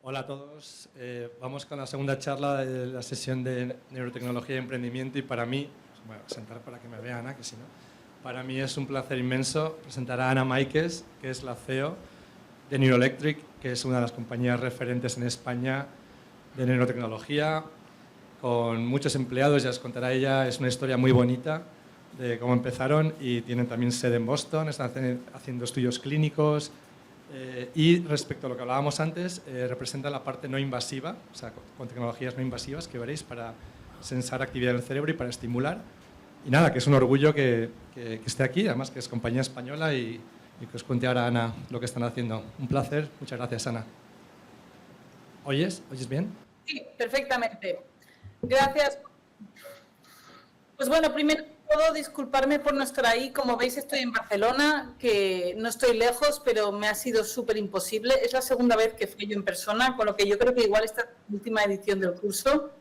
Hola a todos. Vamos con la segunda charla de la sesión de neurotecnología y emprendimiento y para mí, me voy a presentar para que me vea Ana, que si no, para mí es un placer inmenso presentar a Ana Máiquez, que es la CEO de Neuroelectric, que es una de las compañías referentes en España de neurotecnología, con muchos empleados, ya os contará ella, es una historia muy bonita de cómo empezaron y tienen también sede en Boston, están haciendo estudios clínicos. Y respecto a lo que hablábamos antes, representa la parte no invasiva, o sea, con tecnologías no invasivas que veréis para sensar actividad del cerebro y para estimular. Y nada, que es un orgullo que esté aquí, además que es compañía española y que os cuente ahora, Ana, lo que están haciendo. Un placer, muchas gracias, Ana. ¿Oyes? ¿Oyes bien? Sí, perfectamente. Gracias. Pues bueno, primero de todo, disculparme por no estar ahí. Como veis, estoy en Barcelona, que no estoy lejos, pero me ha sido súper imposible. Es la segunda vez que fui yo en persona, con lo que yo creo que igual esta es la última edición del curso,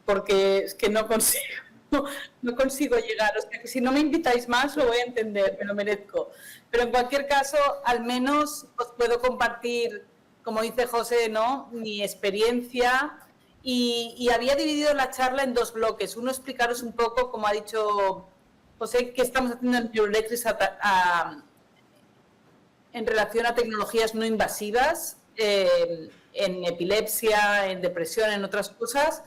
porque es que no consigo llegar. O sea, que si no me invitáis más, lo voy a entender, me lo merezco. Pero en cualquier caso, al menos os puedo compartir, como dice José, ¿no?, mi experiencia. Y había dividido la charla en dos bloques. Uno, explicaros un poco, como ha dicho José, qué estamos haciendo en Neuroelectric en relación a tecnologías no invasivas, en epilepsia, en depresión, en otras cosas.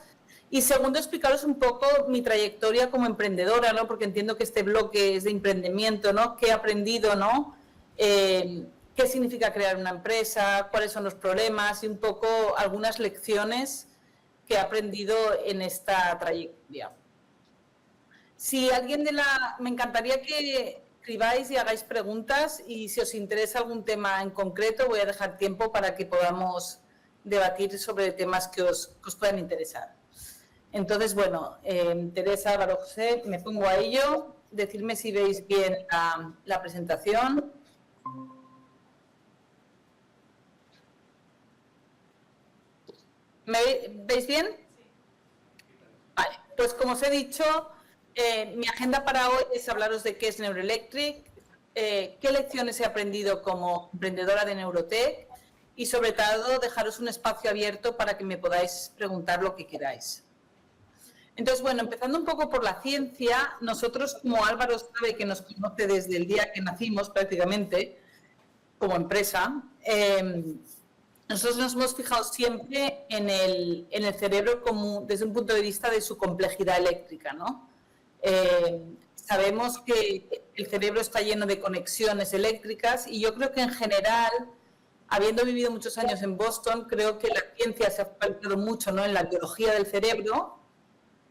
Y segundo, explicaros un poco mi trayectoria como emprendedora, ¿no?, porque entiendo que este bloque es de emprendimiento, ¿no?, qué he aprendido, ¿no?, qué significa crear una empresa, cuáles son los problemas y un poco algunas lecciones que he aprendido en esta trayectoria. Si alguien me encantaría que escribáis y hagáis preguntas, y si os interesa algún tema en concreto, voy a dejar tiempo para que podamos debatir sobre temas que os puedan interesar. Entonces, bueno, Teresa, Álvaro, José, me pongo a ello. Decidme si veis bien la presentación. ¿Me veis bien? Vale, pues como os he dicho, mi agenda para hoy es hablaros de qué es Neuroelectric, qué lecciones he aprendido como emprendedora de Neurotech y sobre todo dejaros un espacio abierto para que me podáis preguntar lo que queráis. Entonces, bueno, empezando un poco por la ciencia, nosotros, como Álvaro sabe, que nos conoce desde el día que nacimos prácticamente, como empresa, nosotros nos hemos fijado siempre en el cerebro como, desde un punto de vista de su complejidad eléctrica, ¿no? Sabemos que el cerebro está lleno de conexiones eléctricas y yo creo que en general, habiendo vivido muchos años en Boston, creo que la ciencia se ha focalizado mucho, ¿no?, en la biología del cerebro,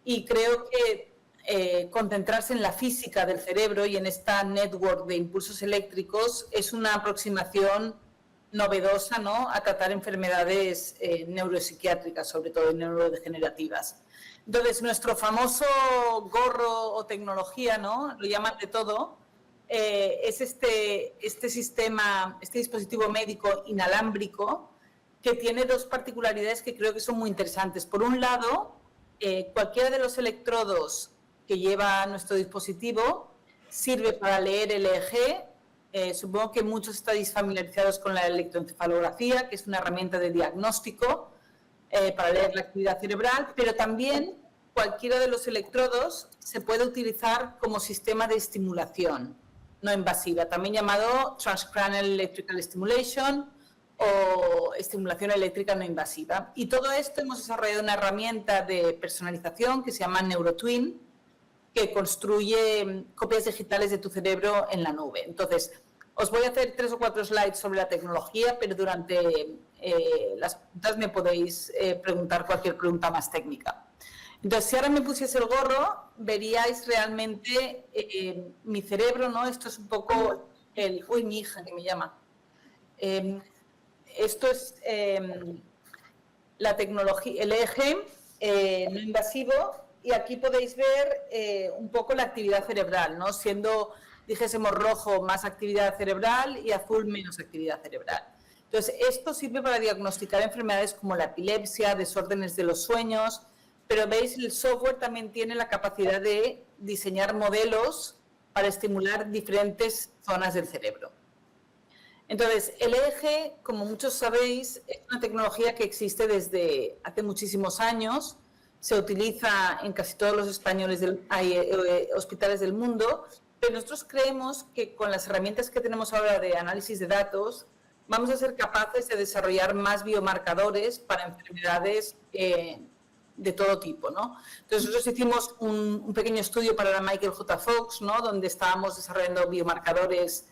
y creo que concentrarse en la física del cerebro y en esta network de impulsos eléctricos es una aproximación novedosa, ¿no?, a tratar enfermedades neuropsiquiátricas, sobre todo neurodegenerativas. Entonces, nuestro famoso gorro o tecnología, ¿no?, lo llaman de todo, es este sistema, este dispositivo médico inalámbrico que tiene dos particularidades que creo que son muy interesantes. Por un lado, cualquiera de los electrodos que lleva nuestro dispositivo sirve para leer el EEG. Supongo que muchos estáis familiarizados con la electroencefalografía, que es una herramienta de diagnóstico para leer la actividad cerebral, pero también cualquiera de los electrodos se puede utilizar como sistema de estimulación no invasiva, también llamado Transcranial Electrical Stimulation o estimulación eléctrica no invasiva. Y todo esto hemos desarrollado una herramienta de personalización que se llama NeuroTwin, que construye copias digitales de tu cerebro en la nube. Entonces, os voy a hacer 3 o 4 slides sobre la tecnología, pero durante las preguntas me podéis preguntar cualquier pregunta más técnica. Entonces, si ahora me pusiese el gorro, veríais realmente mi cerebro, ¿no? Esto es un poco el... Uy, mi hija que me llama. Esto es la tecnología, el EEG no invasivo, y aquí podéis ver un poco la actividad cerebral, ¿no?, siendo, dijésemos, rojo más actividad cerebral y azul menos actividad cerebral. Entonces, esto sirve para diagnosticar enfermedades como la epilepsia, desórdenes de los sueños, pero veis, el software también tiene la capacidad de diseñar modelos para estimular diferentes zonas del cerebro. Entonces, el EEG, como muchos sabéis, es una tecnología que existe desde hace muchísimos años, se utiliza en casi todos los hospitales del mundo, pero nosotros creemos que con las herramientas que tenemos ahora de análisis de datos, vamos a ser capaces de desarrollar más biomarcadores para enfermedades de todo tipo, ¿no? Entonces, nosotros hicimos un pequeño estudio para la Michael J. Fox, ¿no? Donde estábamos desarrollando biomarcadores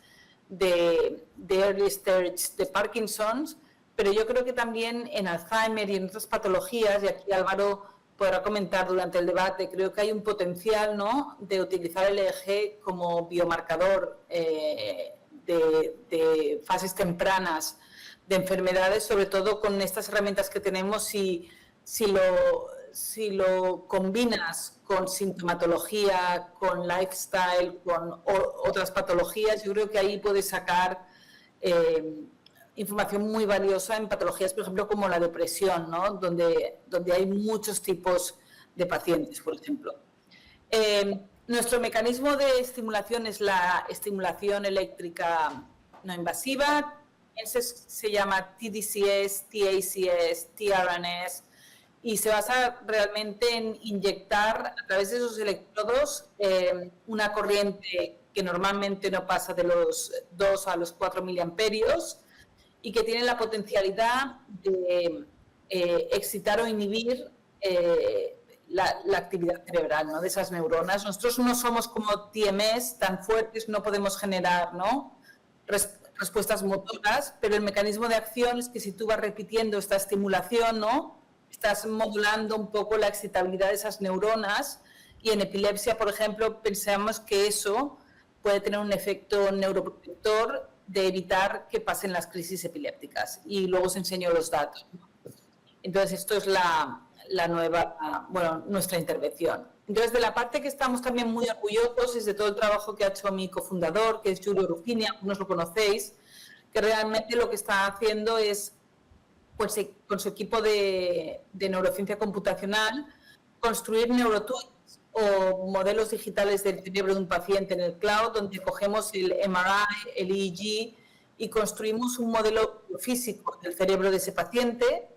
de early stage de Parkinson's, pero yo creo que también en Alzheimer y en otras patologías, y aquí Álvaro podrá comentar durante el debate, creo que hay un potencial, ¿no?, de utilizar el EEG como biomarcador de fases tempranas de enfermedades, sobre todo con estas herramientas que tenemos, si lo combinas con sintomatología, con lifestyle, con otras patologías, yo creo que ahí puedes sacar información muy valiosa en patologías, por ejemplo, como la depresión, ¿no? donde hay muchos tipos de pacientes, por ejemplo. Nuestro mecanismo de estimulación es la estimulación eléctrica no invasiva. Se llama TDCS, TACS, TRNS, y se basa realmente en inyectar a través de esos electrodos una corriente que normalmente no pasa de los 2 a los 4 miliamperios y que tiene la potencialidad de excitar o inhibir la actividad cerebral, ¿no?, de esas neuronas. Nosotros no somos como TMS tan fuertes, no podemos generar, ¿no?, respuestas motoras, pero el mecanismo de acción es que si tú vas repitiendo esta estimulación, ¿no?, estás modulando un poco la excitabilidad de esas neuronas, y en epilepsia, por ejemplo, pensamos que eso puede tener un efecto neuroprotector de evitar que pasen las crisis epilépticas. Y luego os enseño los datos. Entonces, esto es nuestra intervención. Entonces, de la parte que estamos también muy orgullosos es de todo el trabajo que ha hecho mi cofundador, que es Giulio Ruffini, algunos lo conocéis, que realmente lo que está haciendo es, pues, con su equipo de neurociencia computacional, construir neurotwins o modelos digitales del cerebro de un paciente en el cloud, donde cogemos el MRI, el EEG y construimos un modelo físico del cerebro de ese paciente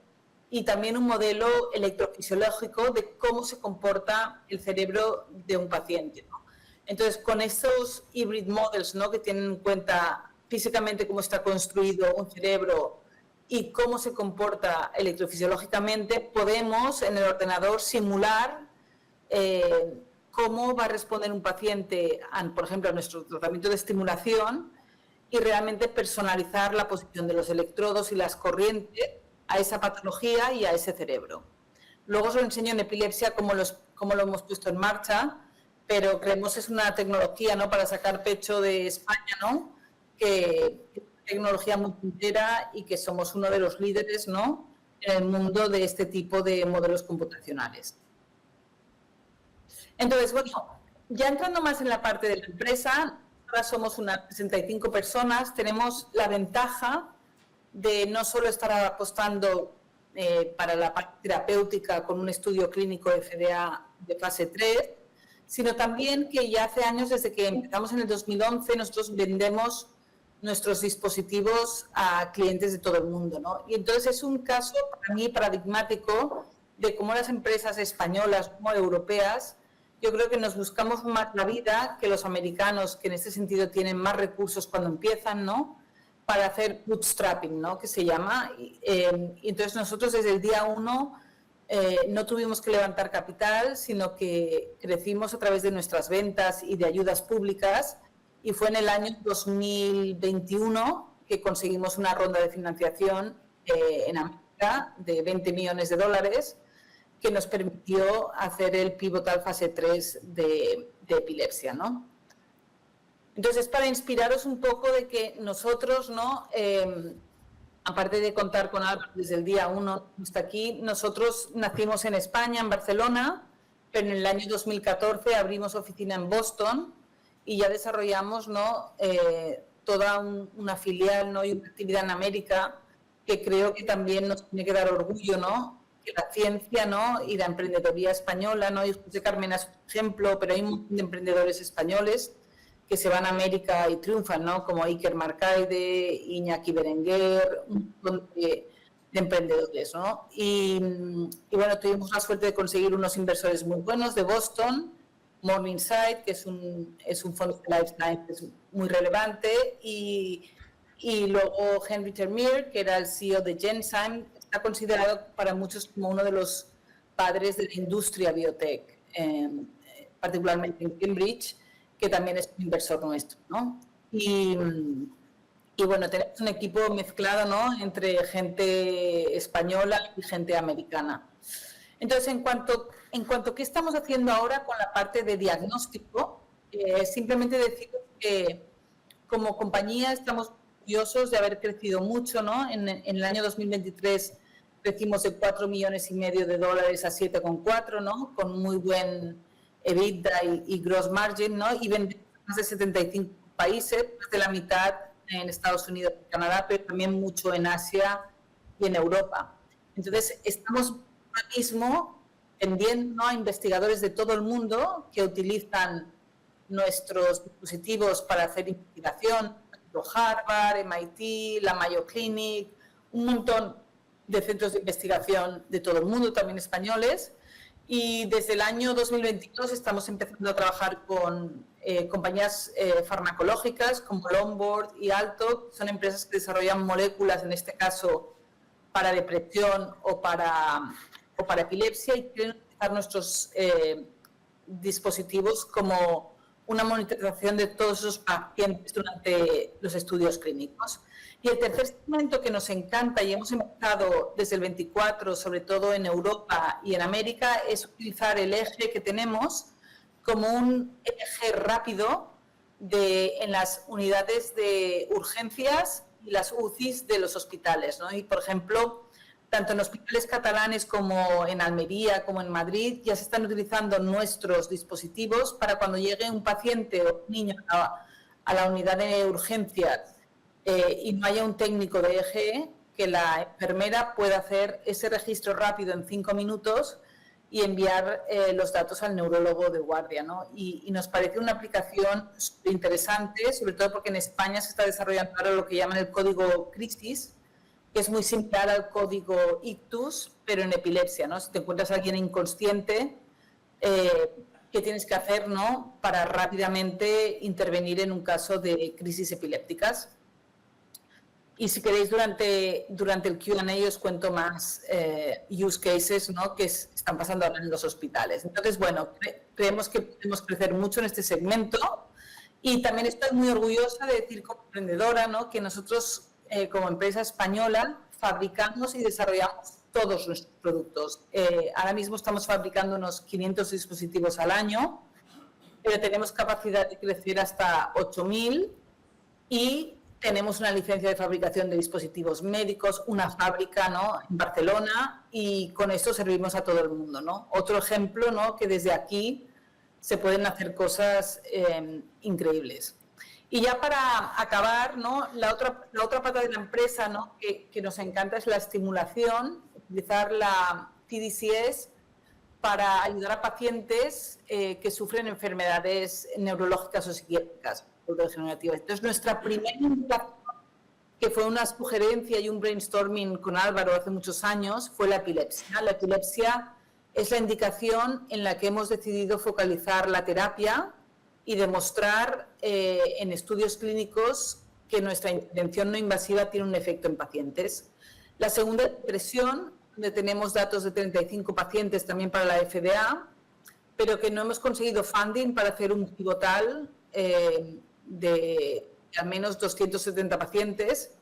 y también un modelo electrofisiológico de cómo se comporta el cerebro de un paciente, ¿no? Entonces, con estos hybrid models, ¿no?, que tienen en cuenta físicamente cómo está construido un cerebro y cómo se comporta electrofisiológicamente, podemos en el ordenador simular cómo va a responder un paciente, por ejemplo, a nuestro tratamiento de estimulación, y realmente personalizar la posición de los electrodos y las corrientes a esa patología y a ese cerebro. Luego os lo enseño en epilepsia cómo lo hemos puesto en marcha, pero creemos que es una tecnología, ¿no?, para sacar pecho de España, ¿no?, que es una tecnología muy puntera y que somos uno de los líderes, ¿no?, en el mundo de este tipo de modelos computacionales. Entonces, bueno, ya entrando más en la parte de la empresa, ahora somos unas 65 personas, tenemos la ventaja de no solo estar apostando para la parte terapéutica con un estudio clínico de FDA de fase 3, sino también que ya hace años, desde que empezamos en el 2011, nosotros vendemos nuestros dispositivos a clientes de todo el mundo, ¿no? Y entonces es un caso para mí paradigmático de cómo las empresas españolas como europeas, yo creo que nos buscamos más la vida que los americanos, que en este sentido tienen más recursos cuando empiezan, ¿no?, para hacer bootstrapping, ¿no?, que se llama. Y entonces nosotros desde el día 1 no tuvimos que levantar capital, sino que crecimos a través de nuestras ventas y de ayudas públicas, y fue en el año 2021 que conseguimos una ronda de financiación en América de $20 millones, que nos permitió hacer el pivotal fase 3 de epilepsia, ¿no? Entonces, para inspiraros un poco de que nosotros, ¿no?, aparte de contar con Álvaro desde el día 1 hasta aquí, nosotros nacimos en España, en Barcelona, pero en el año 2014 abrimos oficina en Boston y ya desarrollamos, ¿no?, toda una filial, ¿no?, y una actividad en América que creo que también nos tiene que dar orgullo, ¿no?, que la ciencia, ¿no?, y la emprendedoría española, ¿no?, y José Carmena es un ejemplo, pero hay un montón de emprendedores españoles que se van a América y triunfan, ¿no? Como Iker Marcaide, Iñaki Berenguer, un montón de emprendedores, ¿no? Y bueno, tuvimos la suerte de conseguir unos inversores muy buenos de Boston, Morningside, que es un fondo de life sciences muy relevante, y luego Henry Termeer, que era el CEO de Genzyme, está considerado para muchos como uno de los padres de la industria biotech, particularmente en Cambridge, que también es un inversor nuestro, ¿no? Y bueno, tenemos un equipo mezclado, ¿no?, entre gente española y gente americana. Entonces, en cuanto a qué estamos haciendo ahora con la parte de diagnóstico, simplemente decir que como compañía estamos orgullosos de haber crecido mucho, ¿no? En el año 2023 crecimos de $4,5 millones a 7,4, ¿no? Con muy buen EBITDA y gross margin, ¿no? Y vendemos más de 75 países, más de la mitad en Estados Unidos y Canadá, pero también mucho en Asia y en Europa. Entonces, estamos ahora mismo vendiendo, ¿no?, a investigadores de todo el mundo que utilizan nuestros dispositivos para hacer investigación, Harvard, MIT, la Mayo Clinic, un montón de centros de investigación de todo el mundo, también españoles. Y desde el año 2022 estamos empezando a trabajar con compañías farmacológicas como Longboard y Alto. Son empresas que desarrollan moléculas, en este caso, para depresión o para epilepsia, y quieren utilizar nuestros dispositivos como una monitorización de todos esos pacientes durante los estudios clínicos. Y el tercer segmento que nos encanta, y hemos empezado desde el 24, sobre todo en Europa y en América, es utilizar el eje que tenemos como un eje rápido en las unidades de urgencias y las UCIs de los hospitales, ¿no? Y, por ejemplo, tanto en hospitales catalanes como en Almería, como en Madrid, ya se están utilizando nuestros dispositivos para cuando llegue un paciente o un niño a la unidad de urgencias y no haya un técnico de EGE, que la enfermera pueda hacer ese registro rápido en 5 minutos y enviar los datos al neurólogo de guardia, ¿no? Y nos parece una aplicación interesante, sobre todo porque en España se está desarrollando ahora lo que llaman el código CRISIS, que es muy similar al código ICTUS, pero en epilepsia, ¿no? Si te encuentras a alguien inconsciente, ¿qué tienes que hacer, ¿no?, para rápidamente intervenir en un caso de crisis epilépticas? Y si queréis, durante el Q&A os cuento más use cases, ¿no?, que están pasando ahora en los hospitales. Entonces, bueno, creemos que podemos crecer mucho en este segmento, y también estoy muy orgullosa de decir como emprendedora, ¿no?, que nosotros como empresa española fabricamos y desarrollamos todos nuestros productos. Ahora mismo estamos fabricando unos 500 dispositivos al año, pero tenemos capacidad de crecer hasta 8.000, y tenemos una licencia de fabricación de dispositivos médicos, una fábrica, ¿no?, en Barcelona, y con esto servimos a todo el mundo, ¿no? Otro ejemplo, ¿no?, que desde aquí se pueden hacer cosas increíbles. Y ya para acabar, ¿no?, la otra pata de la empresa, ¿no?, que nos encanta es la estimulación, utilizar la TDCS para ayudar a pacientes que sufren enfermedades neurológicas o psiquiátricas neurodegenerativas. Entonces, nuestra primera indicación, que fue una sugerencia y un brainstorming con Álvaro hace muchos años, fue la epilepsia. La epilepsia es la indicación en la que hemos decidido focalizar la terapia y demostrar en estudios clínicos que nuestra intervención no invasiva tiene un efecto en pacientes. La segunda, depresión, donde tenemos datos de 35 pacientes también para la FDA, pero que no hemos conseguido funding para hacer un pivotal de al menos 270 pacientes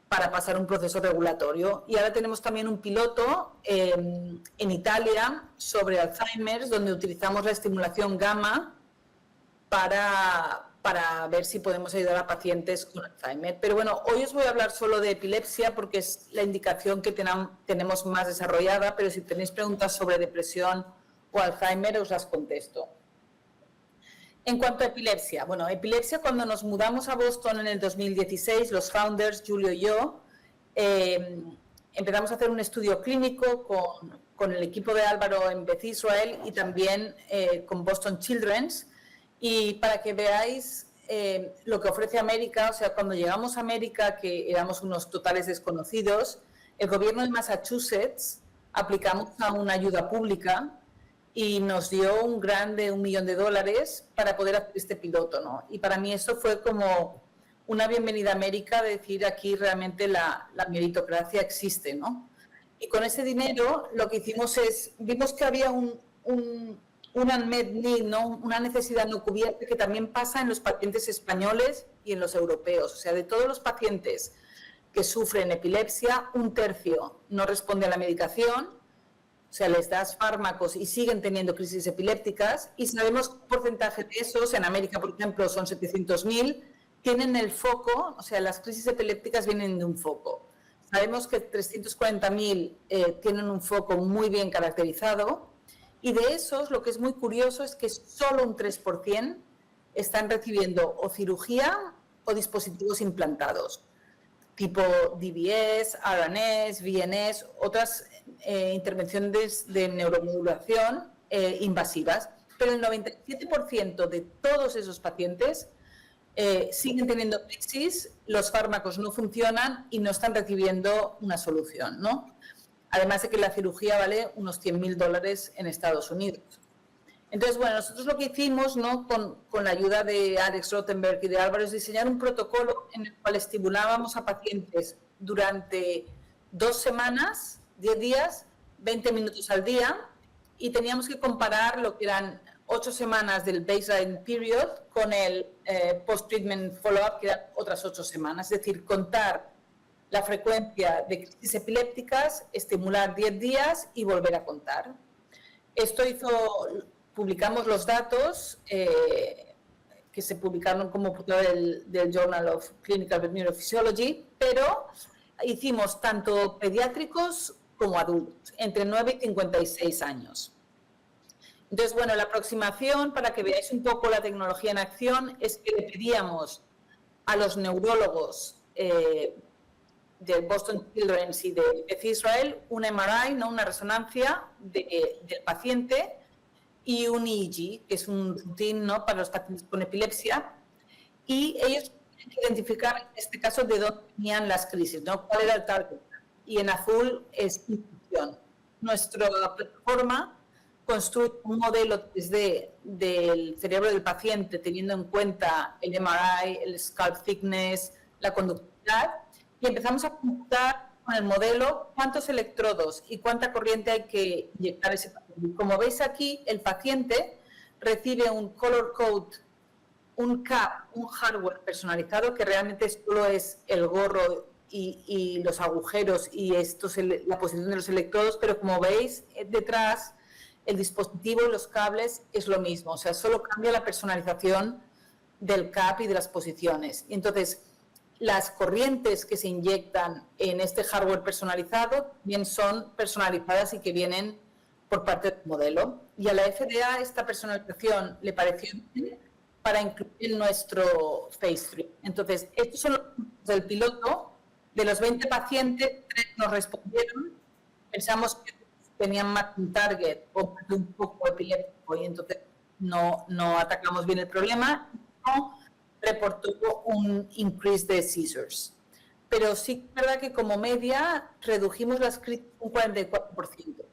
para pasar un proceso regulatorio. Y ahora tenemos también un piloto en Italia sobre Alzheimer, donde utilizamos la estimulación gamma para ver si podemos ayudar a pacientes con Alzheimer. Pero bueno, hoy os voy a hablar solo de epilepsia porque es la indicación que tenemos más desarrollada, pero si tenéis preguntas sobre depresión o Alzheimer os las contesto. En cuanto a epilepsia, bueno, epilepsia, cuando nos mudamos a Boston en el 2016, los founders, Julio y yo, empezamos a hacer un estudio clínico con el equipo de Álvaro en Beth Israel y también con Boston Children's. Y para que veáis lo que ofrece América, o sea, cuando llegamos a América, que éramos unos totales desconocidos, el gobierno de Massachusetts aplicamos a una ayuda pública y nos dio un grant de $1 millón para poder hacer este piloto, ¿no? Y para mí eso fue como una bienvenida a América, de decir aquí realmente la meritocracia existe, ¿no? Y con ese dinero lo que hicimos es, vimos que había un unmet need, ¿no? Una necesidad no cubierta que también pasa en los pacientes españoles y en los europeos. O sea, de todos los pacientes que sufren epilepsia, 1/3 no responde a la medicación, o sea, les das fármacos y siguen teniendo crisis epilépticas, y sabemos que un porcentaje de esos, en América, por ejemplo, son 700.000, tienen el foco, o sea, las crisis epilépticas vienen de un foco. Sabemos que 340.000 tienen un foco muy bien caracterizado, y de esos, lo que es muy curioso es que solo un 3% están recibiendo o cirugía o dispositivos implantados, tipo DBS, RNS, VNS, otras intervenciones de neuromodulación invasivas. Pero el 97% de todos esos pacientes siguen teniendo crisis, los fármacos no funcionan y no están recibiendo una solución, ¿no? Además de que la cirugía vale unos $100.000 en Estados Unidos. Entonces, bueno, nosotros lo que hicimos, ¿no?, con la ayuda de Alex Rothenberg y de Álvaro, es diseñar un protocolo en el cual estimulábamos a pacientes durante 2 semanas, 10 días, 20 minutos al día, y teníamos que comparar lo que eran 8 semanas del baseline period con el post-treatment follow-up, que eran otras 8 semanas, es decir, contar la frecuencia de crisis epilépticas, estimular 10 días y volver a contar. Esto publicamos los datos que se publicaron como del Journal of Clinical Neurophysiology, pero hicimos tanto pediátricos como adultos, entre 9 y 56 años. Entonces, bueno, la aproximación, para que veáis un poco la tecnología en acción, es que le pedíamos a los neurólogos del Boston Children's y de Beth Israel un MRI, ¿no?, una resonancia del paciente, y un EEG, que es un routine, ¿no?, para los pacientes con epilepsia, y ellos tienen que identificar, en este caso, de dónde venían las crisis, ¿no?, cuál era el target. Y en azul es infusión. Nuestra plataforma construye un modelo del cerebro del paciente, teniendo en cuenta el MRI, el scalp thickness, la conductividad, y empezamos a computar con el modelo cuántos electrodos y cuánta corriente hay que inyectar a ese paciente. Como veis aquí, el paciente recibe un color code, un CAP, un hardware personalizado, que realmente solo es el gorro y los agujeros y la posición de los electrodos, pero como veis detrás, el dispositivo y los cables es lo mismo, o sea, solo cambia la personalización del CAP y de las posiciones. Y entonces, las corrientes que se inyectan en este hardware personalizado bien son personalizadas y que vienen por parte del modelo. Y a la FDA esta personalización le pareció bien para incluir en nuestro Phase 3. Entonces, estos son los puntos del piloto. De los 20 pacientes, 3 nos respondieron. Pensamos que tenían más un target o un poco epiléptico y entonces no atacamos bien el problema. No reportó un increase de seizures. Pero sí es verdad que como media redujimos las crisis un 44%.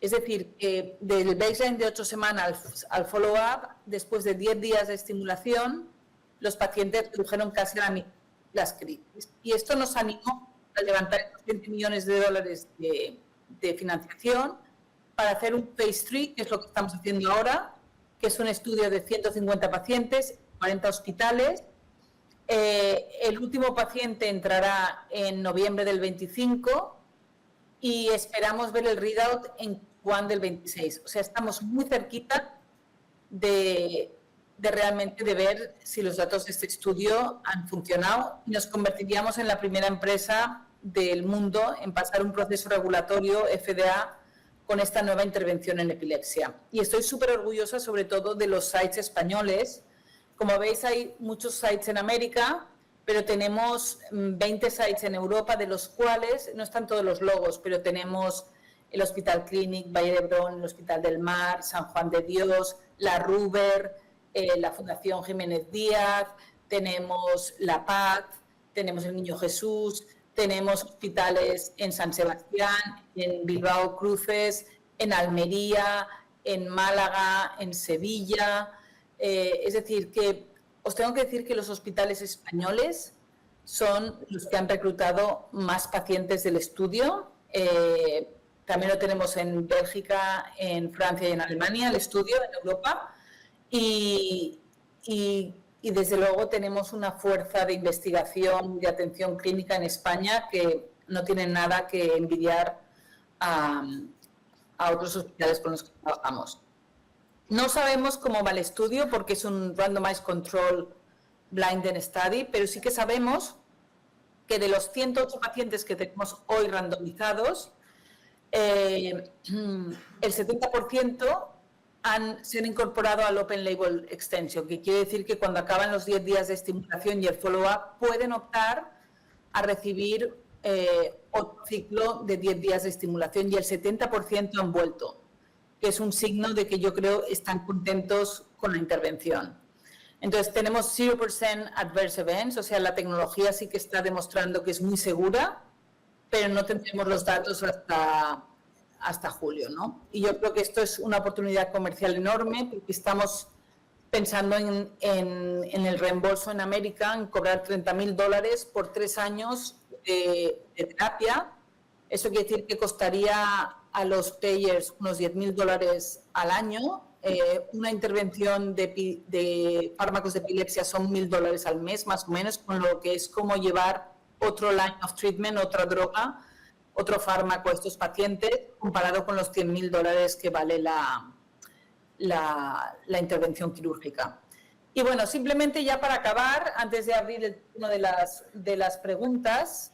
Es decir, que del baseline de 8 semanas al follow-up, después de 10 días de estimulación, los pacientes redujeron casi a la mitad las crisis. Y esto nos animó a levantar estos $20 millones de financiación para hacer un Phase 3, que es lo que estamos haciendo ahora, que es un estudio de 150 pacientes, 40 hospitales. El último paciente entrará en noviembre del 25 y esperamos ver el readout en Q1 del 26. O sea, estamos muy cerquita de realmente de ver si los datos de este estudio han funcionado, y nos convertiríamos en la primera empresa del mundo en pasar un proceso regulatorio FDA con esta nueva intervención en epilepsia. Y estoy súper orgullosa sobre todo de los sites españoles. Como veis, hay muchos sites en América, pero tenemos 20 sites en Europa, de los cuales no están todos los logos, pero tenemos el Hospital Clínic, Valle d'Hebron, el Hospital del Mar, San Juan de Dios, la Ruber, la Fundación Jiménez Díaz, tenemos La Paz, tenemos el Niño Jesús, tenemos hospitales en San Sebastián, en Bilbao Cruces, en Almería, en Málaga, en Sevilla. Es decir, que os tengo que decir que los hospitales españoles son los que han reclutado más pacientes del estudio. También lo tenemos en Bélgica, en Francia y en Alemania, el estudio en Europa. Y desde luego tenemos una fuerza de investigación y atención clínica en España que no tiene nada que envidiar a otros hospitales con los que trabajamos. No sabemos cómo va el estudio porque es un randomized control blinded study, pero sí que sabemos que de los 108 pacientes que tenemos hoy randomizados, el 70% se han incorporado al Open Label Extension, que quiere decir que cuando acaban los 10 días de estimulación y el follow-up pueden optar a recibir otro ciclo de 10 días de estimulación y el 70% han vuelto, que es un signo de que yo creo están contentos con la intervención. Entonces tenemos 0% adverse events, o sea, la tecnología sí que está demostrando que es muy segura, pero no tendremos los datos hasta julio, ¿no? Y yo creo que esto es una oportunidad comercial enorme porque estamos pensando en el reembolso en América, en cobrar $30,000 por 3 años de terapia. Eso quiere decir que costaría a los payers unos $10,000 al año. Una intervención de fármacos de epilepsia son $1,000 al mes, más o menos, con lo que es como llevar otro line of treatment, otra droga, otro fármaco a estos pacientes, comparado con los $100,000 que vale la intervención quirúrgica. Y bueno, simplemente ya para acabar, antes de abrir el turno de las preguntas,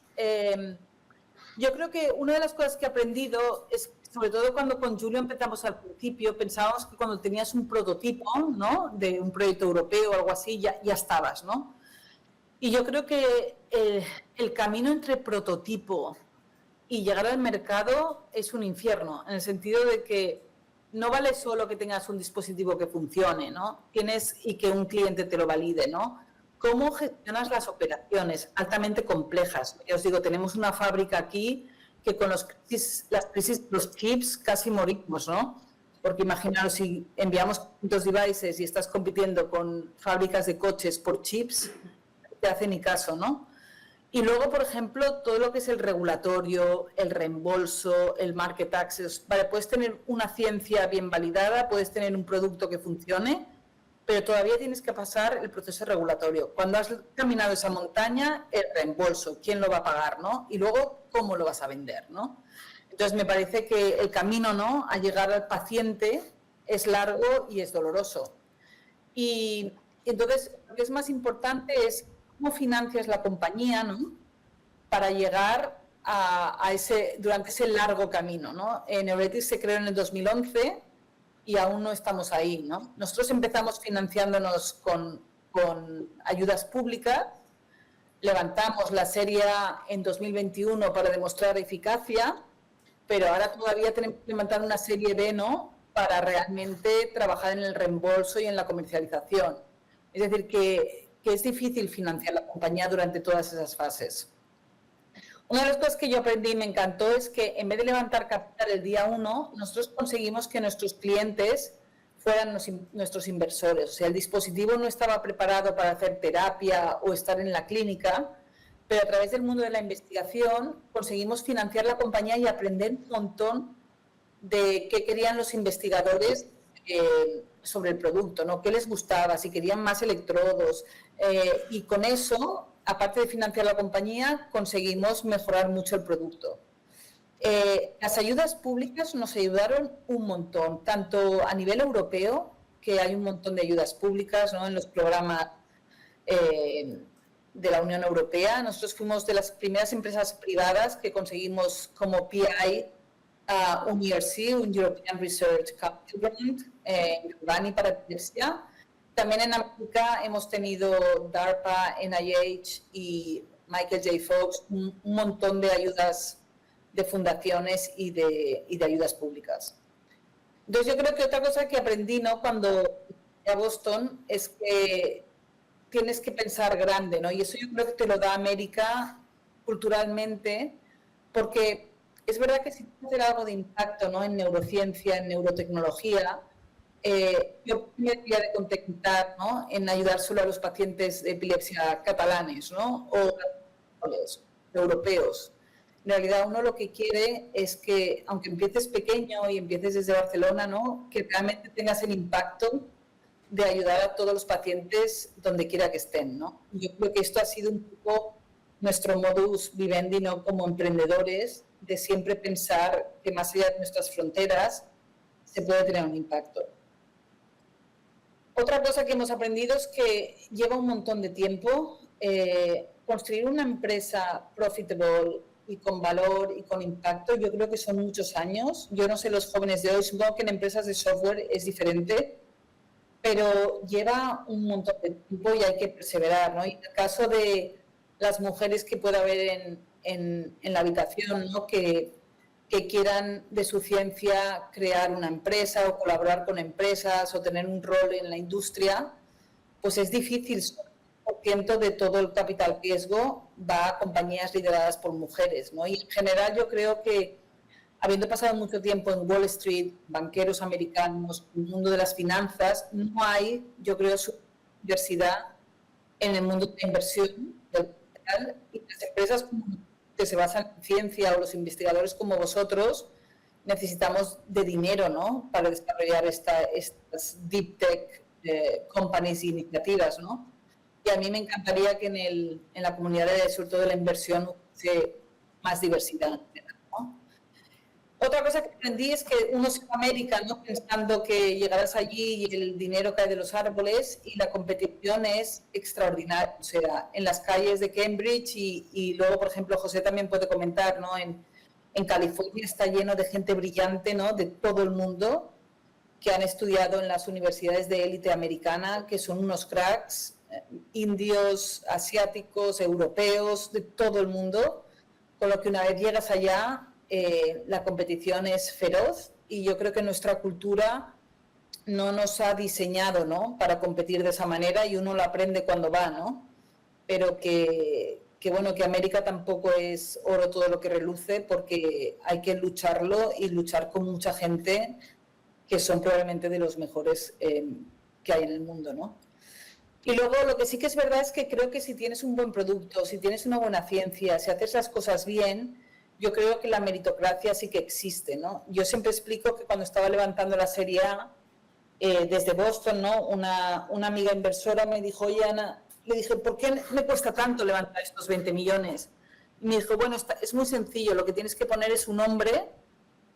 yo creo que una de las cosas que he aprendido es, sobre todo cuando con Julio empezamos al principio, pensábamos que cuando tenías un prototipo, ¿no?, de un proyecto europeo o algo así, ya estabas, ¿no? Y yo creo que el camino entre prototipo y llegar al mercado es un infierno, en el sentido de que no vale solo que tengas un dispositivo que funcione, ¿no? Y que un cliente te lo valide, ¿no? ¿Cómo gestionas las operaciones altamente complejas? Ya os digo, tenemos una fábrica aquí que con las crisis de los chips casi morimos, ¿no? Porque imaginaos, si enviamos 500 devices y estás compitiendo con fábricas de coches por chips, no te hace ni caso, ¿no? Y luego, por ejemplo, todo lo que es el regulatorio, el reembolso, el market access. Vale, puedes tener una ciencia bien validada, puedes tener un producto que funcione, pero todavía tienes que pasar el proceso regulatorio. Cuando has caminado esa montaña, el reembolso, quién lo va a pagar, ¿no? Y luego, cómo lo vas a vender, ¿no? Entonces, me parece que el camino, ¿no?, a llegar al paciente es largo y es doloroso. Y entonces, lo que es más importante es cómo financias la compañía, ¿no?, para llegar durante ese largo camino, ¿no? Neuretis se creó en el 2011 y aún no estamos ahí, ¿no? Nosotros empezamos financiándonos con ayudas públicas, levantamos la serie A en 2021 para demostrar eficacia, pero ahora todavía tenemos que levantar una serie B, ¿no?, para realmente trabajar en el reembolso y en la comercialización. Es decir, que es difícil financiar la compañía durante todas esas fases. Una de las cosas que yo aprendí y me encantó es que en vez de levantar capital el día 1, nosotros conseguimos que nuestros clientes fueran nuestros inversores. O sea, el dispositivo no estaba preparado para hacer terapia o estar en la clínica, pero a través del mundo de la investigación conseguimos financiar la compañía y aprender un montón de qué querían los investigadores sobre el producto, ¿no? ¿Qué les gustaba? Si querían más electrodos. Y con eso, aparte de financiar la compañía, conseguimos mejorar mucho el producto. Las ayudas públicas nos ayudaron un montón, tanto a nivel europeo, que hay un montón de ayudas públicas, ¿no?, en los programas de la Unión Europea. Nosotros fuimos de las primeras empresas privadas que conseguimos como PI un ERC, un European Research Capital Grant, Urbani para epilepsia. También en América hemos tenido DARPA, NIH y Michael J. Fox, un montón de ayudas de fundaciones y de ayudas públicas. Entonces yo creo que otra cosa que aprendí, ¿no?, cuando a Boston es que tienes que pensar grande, ¿no? Y eso yo creo que te lo da América culturalmente, porque es verdad que si quieres hacer algo de impacto, ¿no? En neurociencia, en neurotecnología, yo me debería de contentar, ¿no? En ayudar solo a los pacientes de epilepsia catalanes, ¿no? O europeos. En realidad uno lo que quiere es que, aunque empieces pequeño y empieces desde Barcelona, ¿no? Que realmente tengas el impacto de ayudar a todos los pacientes donde quiera que estén, ¿no? Yo creo que esto ha sido un poco nuestro modus vivendi, ¿no? Como emprendedores, de siempre pensar que más allá de nuestras fronteras se puede tener un impacto. Otra cosa que hemos aprendido es que lleva un montón de tiempo construir una empresa profitable y con valor y con impacto. Yo creo que son muchos años. Yo no sé los jóvenes de hoy, supongo que en empresas de software es diferente, pero lleva un montón de tiempo y hay que perseverar, ¿no? Y en el caso de las mujeres que pueda haber en la habitación, ¿no? Que quieran de su ciencia crear una empresa o colaborar con empresas o tener un rol en la industria, pues es difícil. El 1% de todo el capital riesgo va a compañías lideradas por mujeres, ¿no? Y en general yo creo que, habiendo pasado mucho tiempo en Wall Street, banqueros americanos, en el mundo de las finanzas, no hay, yo creo, diversidad en el mundo de la inversión del capital, y las empresas que se basan en ciencia o los investigadores como vosotros necesitamos de dinero, ¿no? Para desarrollar estas deep tech companies e iniciativas, ¿no? Y a mí me encantaría que en la comunidad, sobre todo de la inversión, hubiese más diversidad, ¿no? Otra cosa que aprendí es que uno se va a América, ¿no? Pensando que llegarás allí y el dinero cae de los árboles, y la competición es extraordinaria. O sea, en las calles de Cambridge y luego, por ejemplo, José también puede comentar, ¿no? En California está lleno de gente brillante, ¿no? De todo el mundo, que han estudiado en las universidades de élite americana, que son unos cracks, indios, asiáticos, europeos, de todo el mundo, con lo que una vez llegas allá, la competición es feroz, y yo creo que nuestra cultura no nos ha diseñado, ¿no? Para competir de esa manera, y uno lo aprende cuando va, ¿no? Pero que bueno, que América tampoco es oro todo lo que reluce, porque hay que lucharlo y luchar con mucha gente que son probablemente de los mejores que hay en el mundo, ¿no? Y luego lo que sí que es verdad es que creo que si tienes un buen producto, si tienes una buena ciencia, si haces las cosas bien, yo creo que la meritocracia sí que existe, ¿no? Yo siempre explico que cuando estaba levantando la Serie A, desde Boston, ¿no? Una amiga inversora me dijo, oye, Ana, le dije, ¿por qué me cuesta tanto levantar estos 20 millones? Y me dijo, bueno, es muy sencillo, lo que tienes que poner es un hombre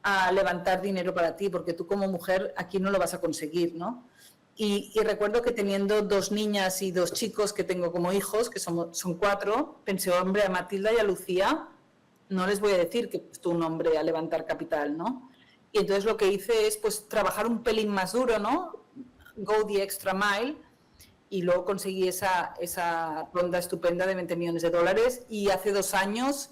a levantar dinero para ti, porque tú como mujer aquí no lo vas a conseguir, ¿no? Y recuerdo que teniendo 2 niñas y 2 chicos que tengo como hijos, que son 4, pensé, hombre, a Matilda y a Lucía no les voy a decir que he puesto un hombre a levantar capital, ¿no? Y entonces lo que hice es pues trabajar un pelín más duro, ¿no? Go the extra mile, y luego conseguí esa ronda estupenda de 20 millones de dólares, y hace 2 años,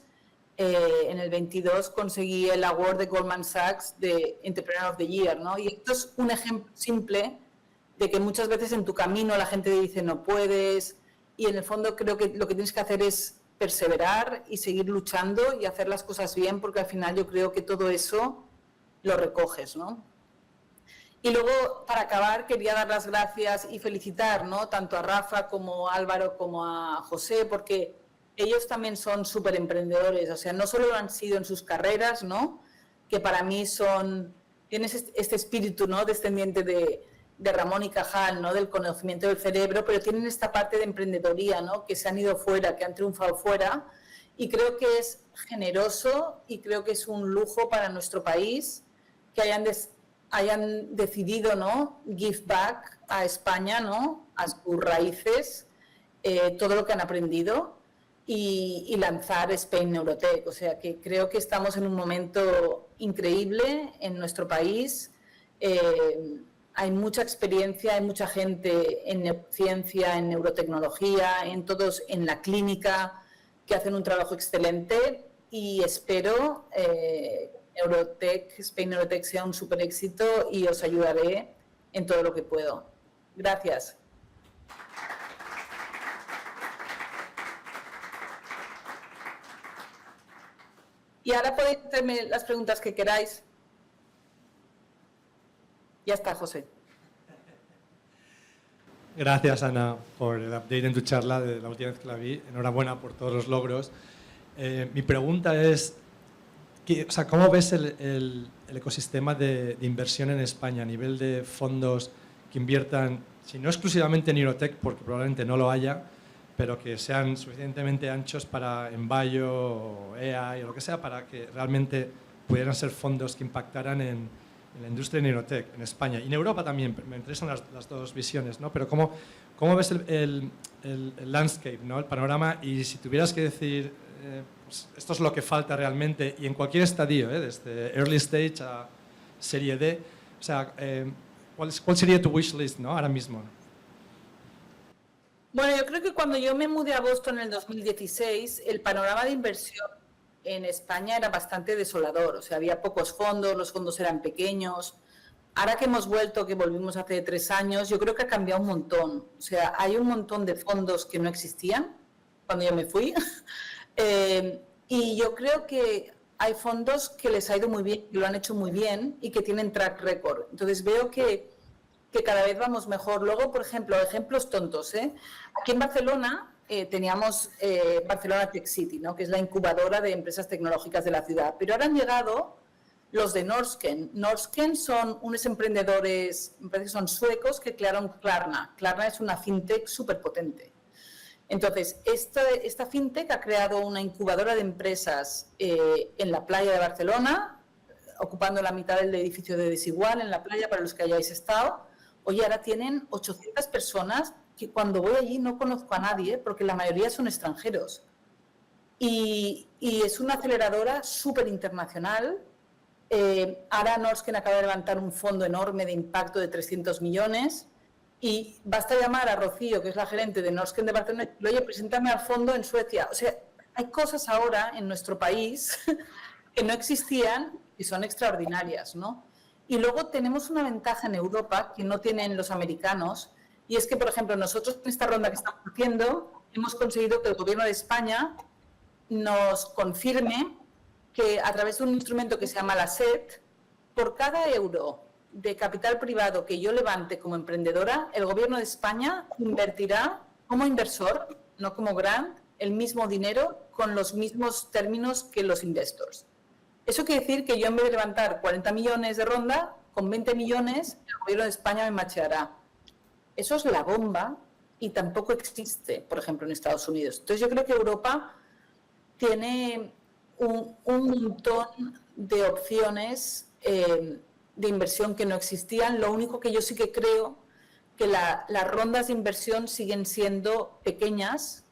en el 22, conseguí el award de Goldman Sachs de Entrepreneur of the Year, ¿no? Y esto es un ejemplo simple de que muchas veces en tu camino la gente te dice no puedes, y en el fondo creo que lo que tienes que hacer es perseverar y seguir luchando y hacer las cosas bien, porque al final yo creo que todo eso lo recoges, ¿no? Y luego, para acabar, quería dar las gracias y felicitar, ¿no? Tanto a Rafa como a Álvaro como a José, porque ellos también son súper emprendedores. O sea, no solo lo han sido en sus carreras, ¿no? Que para mí tienes este espíritu, ¿no? Descendiente de Ramón y Cajal, ¿no? Del conocimiento del cerebro, pero tienen esta parte de emprendedoría, ¿no? Que se han ido fuera, que han triunfado fuera, y creo que es generoso y creo que es un lujo para nuestro país que hayan decidido, ¿no? Give back a España, ¿no? A sus raíces, todo lo que han aprendido, y lanzar Spain Neurotech. O sea, que creo que estamos en un momento increíble en nuestro país. Hay mucha experiencia, hay mucha gente en neurociencia, en neurotecnología, en la clínica, que hacen un trabajo excelente, y espero Spain Neurotech sea un súper éxito, y os ayudaré en todo lo que puedo. Gracias. Y ahora podéis hacerme las preguntas que queráis. Ya está, José. Gracias, Ana, por el update en tu charla de la última vez que la vi. Enhorabuena por todos los logros. Mi pregunta es, ¿cómo ves el ecosistema de inversión en España a nivel de fondos que inviertan, si no exclusivamente en Neurotech, porque probablemente no lo haya, pero que sean suficientemente anchos para Envayo o EA o lo que sea, para que realmente pudieran ser fondos que impactaran en la industria de Neurotech en España y en Europa también? Me interesan las dos visiones, ¿no? Pero ¿cómo ves el landscape, ¿no? El panorama? Y si tuvieras que decir, pues esto es lo que falta realmente, y en cualquier estadio, desde early stage a serie D, o sea, ¿cuál sería tu wish list, ¿no? Ahora mismo? Bueno, yo creo que cuando yo me mudé a Boston en el 2016, el panorama de inversión en España era bastante desolador. O sea, había pocos fondos, los fondos eran pequeños. Ahora que hemos vuelto, que volvimos hace 3 años, yo creo que ha cambiado un montón. O sea, hay un montón de fondos que no existían cuando yo me fui. Y yo creo que hay fondos que les ha ido muy bien, que lo han hecho muy bien y que tienen track record. Entonces veo que cada vez vamos mejor. Luego, por ejemplo, ejemplos tontos, Aquí en Barcelona teníamos Barcelona Tech City, ¿no? Que es la incubadora de empresas tecnológicas de la ciudad. Pero ahora han llegado los de Norsken. Norsken son unos emprendedores, me parece que son suecos, que crearon Klarna. Klarna es una fintech súper potente. Entonces, esta fintech ha creado una incubadora de empresas en la playa de Barcelona, ocupando la mitad del edificio de Desigual en la playa, para los que hayáis estado. Oye, ahora tienen 800 personas que cuando voy allí no conozco a nadie, porque la mayoría son extranjeros. Y es una aceleradora súper internacional. Ahora Norsken acaba de levantar un fondo enorme de impacto de 300 millones y basta llamar a Rocío, que es la gerente de Norsken de Barcelona, y decirle, oye, preséntame al fondo en Suecia. O sea, hay cosas ahora en nuestro país que no existían y son extraordinarias, ¿no? Y luego tenemos una ventaja en Europa que no tienen los americanos, y es que, por ejemplo, nosotros en esta ronda que estamos haciendo hemos conseguido que el Gobierno de España nos confirme que a través de un instrumento que se llama la SET, por cada euro de capital privado que yo levante como emprendedora, el Gobierno de España invertirá como inversor, no como grant, el mismo dinero con los mismos términos que los investors. Eso quiere decir que yo, en vez de levantar 40 millones de ronda, con 20 millones el Gobierno de España me macheará. Eso es la bomba y tampoco existe, por ejemplo, en Estados Unidos. Entonces yo creo que Europa tiene un montón de opciones de inversión que no existían. Lo único que yo sí que creo que las rondas de inversión siguen siendo pequeñas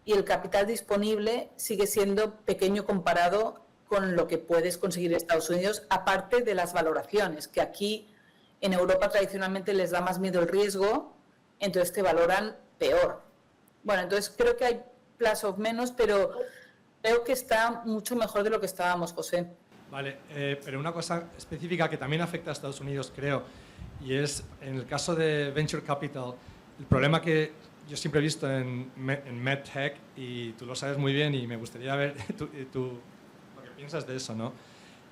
y el capital disponible sigue siendo pequeño comparado con lo que puedes conseguir en Estados Unidos, aparte de las valoraciones, que aquí en Europa tradicionalmente les da más miedo el riesgo, entonces te valoran peor. Bueno, entonces creo que hay plazo menos, pero creo que está mucho mejor de lo que estábamos, José. Vale, pero una cosa específica que también afecta a Estados Unidos, creo, y es en el caso de Venture Capital, el problema que yo siempre he visto en MedTech, y tú lo sabes muy bien y me gustaría ver lo que piensas de eso, ¿no?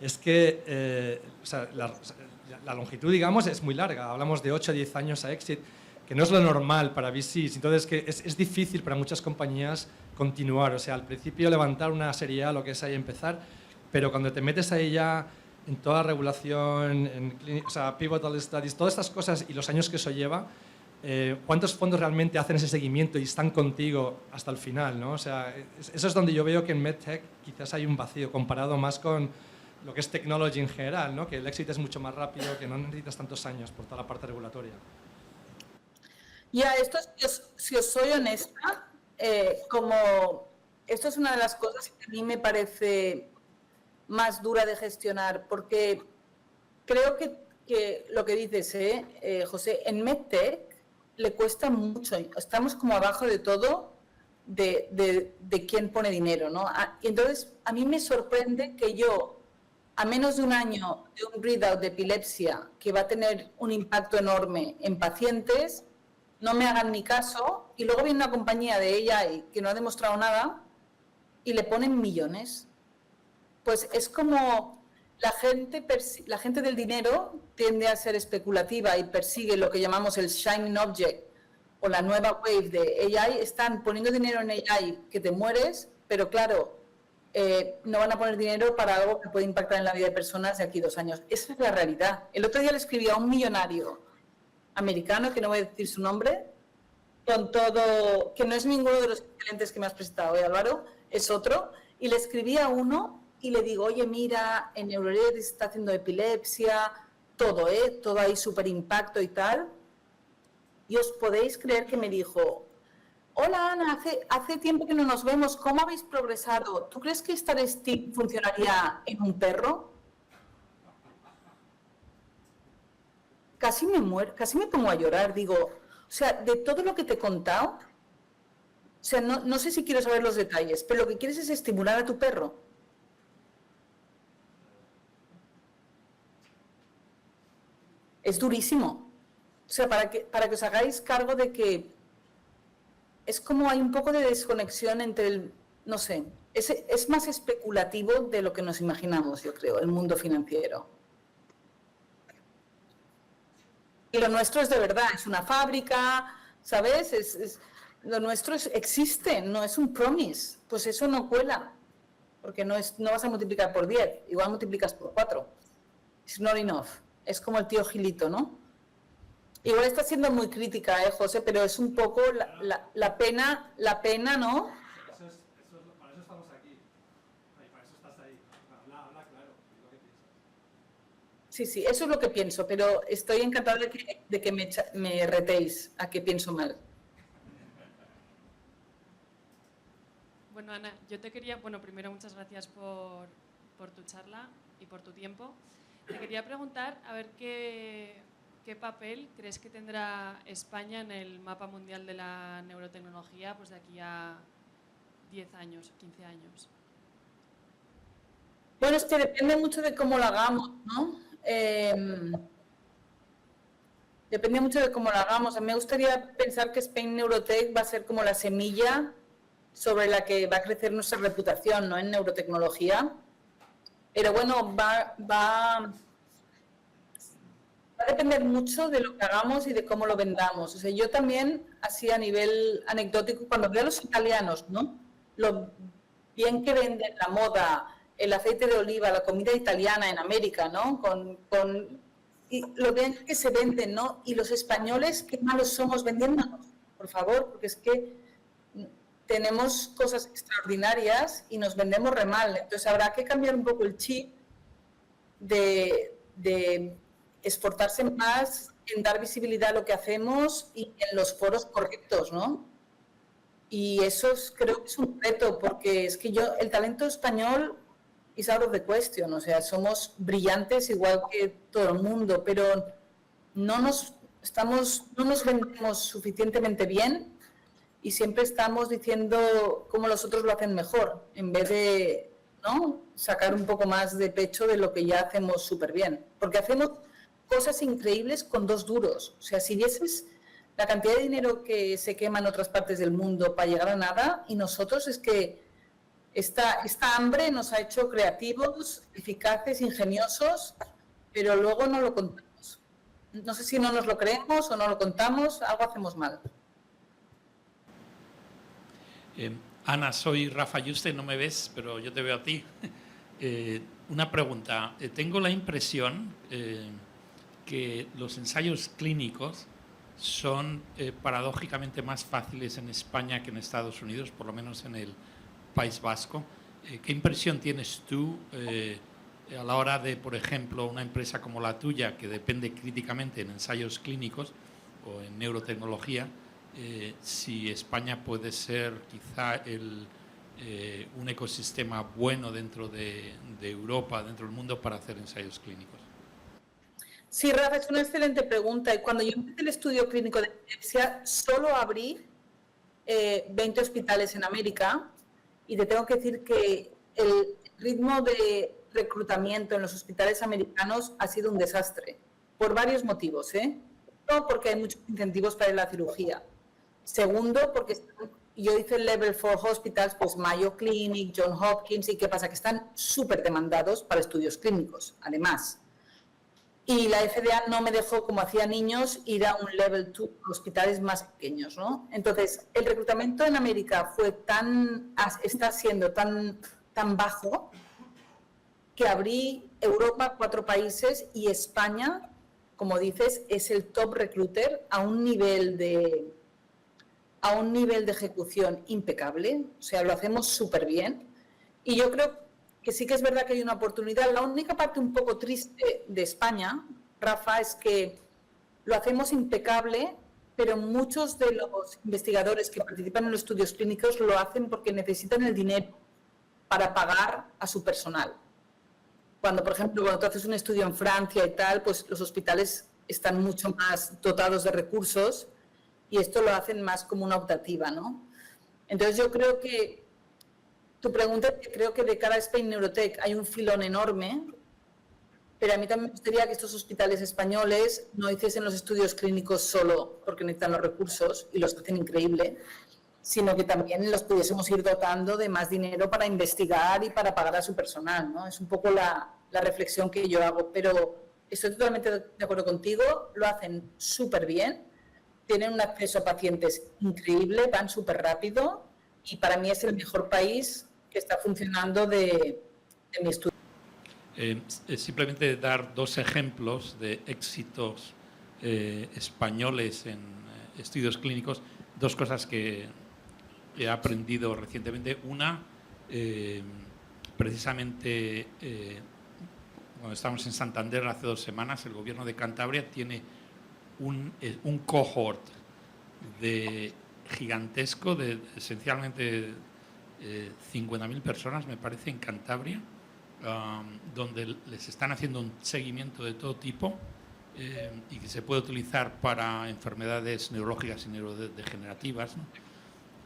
Es que o sea, la longitud, digamos, es muy larga. Hablamos de 8 a 10 años a exit, que no es lo normal para VCs. Entonces, que es difícil para muchas compañías continuar. O sea, al principio levantar una serie A, lo que es ahí empezar, pero cuando te metes ahí ya en toda la regulación, o sea, pivotal studies, todas estas cosas y los años que eso lleva, ¿cuántos fondos realmente hacen ese seguimiento y están contigo hasta el final, ¿no? O sea, eso es donde yo veo que en MedTech quizás hay un vacío comparado más con lo que es technology en general, ¿no? Que el éxito es mucho más rápido, que no necesitas tantos años por toda la parte regulatoria. Ya, esto, si os soy honesta, como esto es una de las cosas que a mí me parece más dura de gestionar, porque creo que lo que dices, José, en MedTech le cuesta mucho, estamos como abajo de todo de quién pone dinero, ¿no? Y entonces, a mí me sorprende que yo, a menos de un año de un readout de epilepsia que va a tener un impacto enorme en pacientes, no me hagan ni caso, y luego viene una compañía de AI que no ha demostrado nada y le ponen millones. Pues es como la gente del dinero tiende a ser especulativa y persigue lo que llamamos el shining object o la nueva wave de AI. Están poniendo dinero en AI que te mueres, pero claro, no van a poner dinero para algo que puede impactar en la vida de personas de aquí a 2 años. Esa es la realidad. El otro día le escribí a un millonario americano, que no voy a decir su nombre, con todo, que no es ninguno de los clientes que me has presentado, Álvaro, es otro, y le escribí a uno y le digo, oye, mira, en Eurored está haciendo epilepsia, todo, todo ahí súper impacto y tal. Y os podéis creer que me dijo, hola Ana, hace tiempo que no nos vemos, ¿cómo habéis progresado? ¿Tú crees que Star Stick funcionaría en un perro? Casi me muero, casi me pongo a llorar, digo, o sea, de todo lo que te he contado, o sea, no sé si quiero saber los detalles, pero lo que quieres es estimular a tu perro. Es durísimo. O sea, para que os hagáis cargo de que es como hay un poco de desconexión entre el, no sé, es más especulativo de lo que nos imaginamos, yo creo, el mundo financiero. Y lo nuestro es de verdad, es una fábrica, ¿sabes? Lo nuestro existe, no es un promise. Pues eso no cuela, porque no vas a multiplicar por 10, igual multiplicas por 4. It's not enough. Es como el tío Gilito, ¿no? Igual está siendo muy crítica, José, pero es un poco la pena, ¿no? Para eso estamos aquí. Para eso estás ahí. Habla claro, es lo que piensas. Sí, eso es lo que pienso, pero estoy encantada de que me retéis a que pienso mal. Bueno, Ana, yo te quería, primero muchas gracias por tu charla y por tu tiempo. Te quería preguntar, a ver qué papel crees que tendrá España en el mapa mundial de la neurotecnología pues de aquí a 10 años, 15 años. Bueno, es que depende mucho de cómo lo hagamos, ¿no? Depende mucho de cómo lo hagamos. A mí me gustaría pensar que Spain Neurotech va a ser como la semilla sobre la que va a crecer nuestra reputación, ¿no? En neurotecnología. Pero bueno, va a depender mucho de lo que hagamos y de cómo lo vendamos. O sea, yo también, así a nivel anecdótico, cuando veo a los italianos, ¿no? Lo bien que venden la moda, el aceite de oliva, la comida italiana en América, ¿no? Y lo bien que se venden, ¿no? Y los españoles, qué malos somos vendiéndonos, por favor, porque es que tenemos cosas extraordinarias y nos vendemos re mal. Entonces habrá que cambiar un poco el chip de esforzarse más en dar visibilidad a lo que hacemos y en los foros correctos, ¿no? Y eso creo que es un reto, porque es que el talento español is out of the question, o sea, somos brillantes igual que todo el mundo, pero no nos vendemos suficientemente bien y siempre estamos diciendo cómo los otros lo hacen mejor, en vez de, ¿no?, sacar un poco más de pecho de lo que ya hacemos súper bien. Porque hacemos cosas increíbles con 2 duros. O sea, si vieses la cantidad de dinero que se quema en otras partes del mundo para llegar a nada, y nosotros es que esta hambre nos ha hecho creativos, eficaces, ingeniosos, pero luego no lo contamos. No sé si no nos lo creemos o no lo contamos, algo hacemos mal. Ana, soy Rafa Yuste, no me ves, pero yo te veo a ti. Una pregunta. Tengo la impresión que los ensayos clínicos son paradójicamente más fáciles en España que en Estados Unidos, por lo menos en el País Vasco. ¿Qué impresión tienes tú a la hora de, por ejemplo, una empresa como la tuya, que depende críticamente en ensayos clínicos o en neurotecnología, si España puede ser quizá un ecosistema bueno dentro de Europa, dentro del mundo, para hacer ensayos clínicos? Sí, Rafa, es una excelente pregunta. Y cuando yo empecé el estudio clínico de epilepsia, solo abrí 20 hospitales en América, y te tengo que decir que el ritmo de reclutamiento en los hospitales americanos ha sido un desastre, por varios motivos, ¿eh? Primero, porque hay muchos incentivos para la cirugía. Segundo, porque yo hice el Level 4 Hospitals, pues Mayo Clinic, John Hopkins, ¿y qué pasa? Que están súper demandados para estudios clínicos, además. Y la FDA no me dejó, como hacía niños, ir a un Level 2, hospitales más pequeños, ¿no? Entonces, el reclutamiento en América está siendo tan bajo que abrí Europa 4 países y España, como dices, es el top recruiter a un nivel de ejecución impecable. O sea, lo hacemos súper bien. Y yo creo que sí que es verdad que hay una oportunidad. La única parte un poco triste de España, Rafa, es que lo hacemos impecable, pero muchos de los investigadores que participan en los estudios clínicos lo hacen porque necesitan el dinero para pagar a su personal. Cuando, por ejemplo, cuando tú haces un estudio en Francia y tal, pues los hospitales están mucho más dotados de recursos y esto lo hacen más como una optativa, ¿no? Entonces yo creo que tu pregunta, creo que de cara a Spain Neurotech hay un filón enorme, pero a mí también me gustaría que estos hospitales españoles no hiciesen los estudios clínicos solo porque necesitan los recursos y los hacen increíble, sino que también los pudiésemos ir dotando de más dinero para investigar y para pagar a su personal, ¿no? Es un poco la reflexión que yo hago, pero estoy totalmente de acuerdo contigo, lo hacen súper bien, tienen un acceso a pacientes increíble, van súper rápido y para mí es el mejor país que está funcionando de mi estudio. Simplemente dar 2 ejemplos de éxitos españoles en estudios clínicos, 2 cosas que he aprendido recientemente. Una, precisamente cuando estábamos en Santander hace 2 semanas, el gobierno de Cantabria tiene un cohort gigantesco de esencialmente 50.000 personas, me parece, en Cantabria, donde les están haciendo un seguimiento de todo tipo y que se puede utilizar para enfermedades neurológicas y neurodegenerativas, ¿no?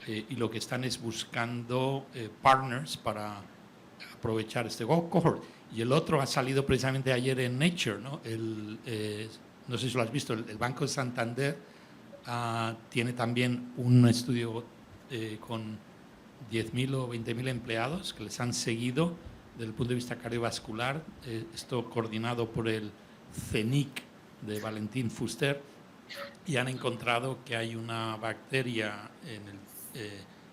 Y lo que están es buscando partners para aprovechar este cohort. Y el otro ha salido precisamente ayer en Nature, ¿no? No sé si lo has visto, el Banco de Santander tiene también un estudio con 10.000 o 20.000 empleados que les han seguido desde el punto de vista cardiovascular, esto coordinado por el CENIC de Valentín Fuster, y han encontrado que hay una bacteria en el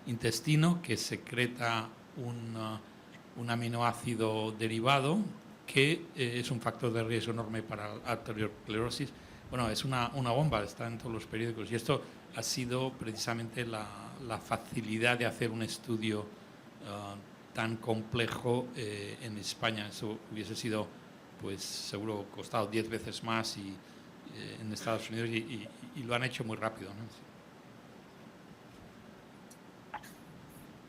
intestino que secreta un aminoácido derivado que es un factor de riesgo enorme para la arteriosclerosis. Bueno, es una bomba, está en todos los periódicos, y esto ha sido precisamente la facilidad de hacer un estudio tan complejo en España. Eso hubiese sido, pues seguro, costado 10 veces más en Estados Unidos y lo han hecho muy rápido,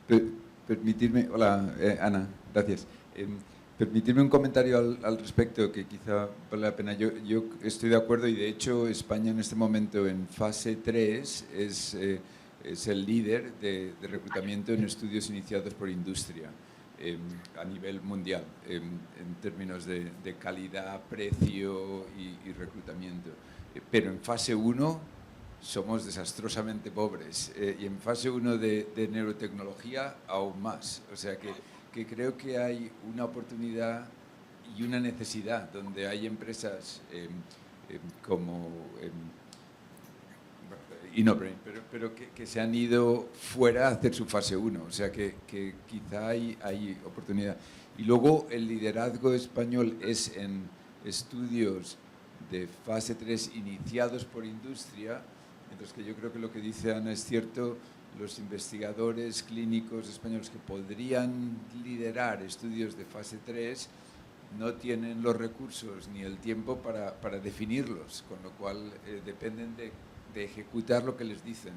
¿no? Permitirme, hola Ana, gracias. Permitirme un comentario al respecto que quizá vale la pena. Yo estoy de acuerdo y de hecho España en este momento en fase 3 es el líder de reclutamiento en estudios iniciados por industria a nivel mundial en términos de calidad, precio y reclutamiento. Pero en fase 1 somos desastrosamente pobres y en fase 1 de neurotecnología aún más. O sea que creo que hay una oportunidad y una necesidad donde hay empresas como InnoBrain, pero que se han ido fuera a hacer su fase 1, o sea que quizá hay oportunidad. Y luego el liderazgo español es en estudios de fase 3 iniciados por industria, mientras que yo creo que lo que dice Ana es cierto. Los investigadores clínicos españoles que podrían liderar estudios de fase 3 no tienen los recursos ni el tiempo para definirlos, con lo cual dependen de ejecutar lo que les dicen.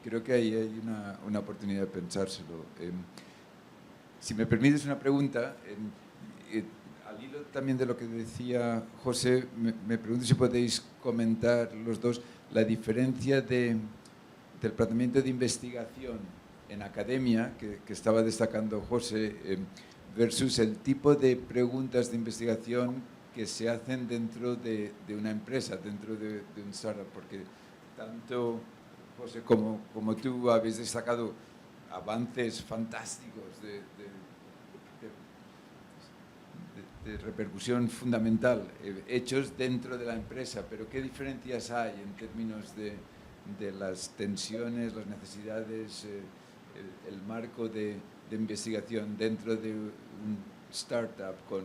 Creo que ahí hay una oportunidad de pensárselo. Si me permites una pregunta, al hilo también de lo que decía José, me pregunto si podéis comentar los dos la diferencia del planteamiento de investigación en academia, que estaba destacando José, versus el tipo de preguntas de investigación que se hacen dentro de una empresa, dentro de un startup, porque tanto José como tú habéis destacado avances fantásticos de repercusión fundamental hechos dentro de la empresa, pero ¿qué diferencias hay en términos de las tensiones, las necesidades, el marco de investigación dentro de un startup con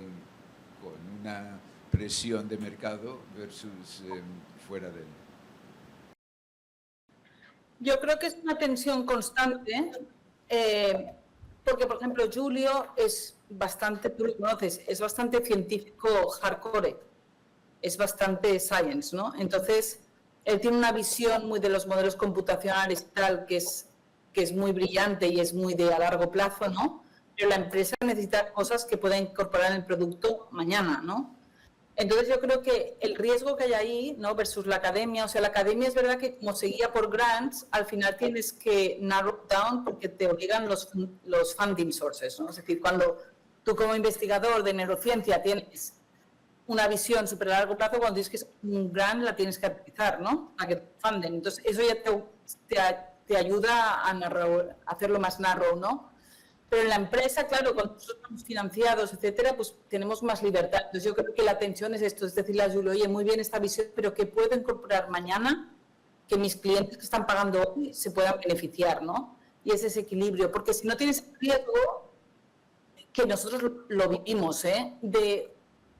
una presión de mercado versus fuera de él? Yo creo que es una tensión constante, porque, por ejemplo, Julio es bastante, tú lo conoces, es bastante científico hardcore, es bastante science, ¿no? Entonces, él tiene una visión muy de los modelos computacionales y tal, que es muy brillante y es muy de a largo plazo, ¿no? Pero la empresa necesita cosas que pueda incorporar en el producto mañana, ¿no? Entonces yo creo que el riesgo que hay ahí, ¿no? Versus la academia, o sea, la academia es verdad que como se guía por grants, al final tienes que narrow down porque te obligan los funding sources, ¿no? Es decir, cuando tú como investigador de neurociencia tienes una visión súper a largo plazo, cuando tienes que un grant la tienes que aterrizar, ¿no? Para que te funden. Entonces eso ya te ayuda a hacerlo más narrow, ¿no? Pero en la empresa, claro, cuando nosotros estamos financiados, etcétera, pues tenemos más libertad. Entonces yo creo que la tensión es esto, es decirle a Julio, oye, muy bien esta visión, pero ¿qué puedo incorporar mañana que mis clientes que están pagando hoy se puedan beneficiar, ¿no? Y es ese equilibrio, porque si no tienes riesgo, que nosotros lo vivimos, de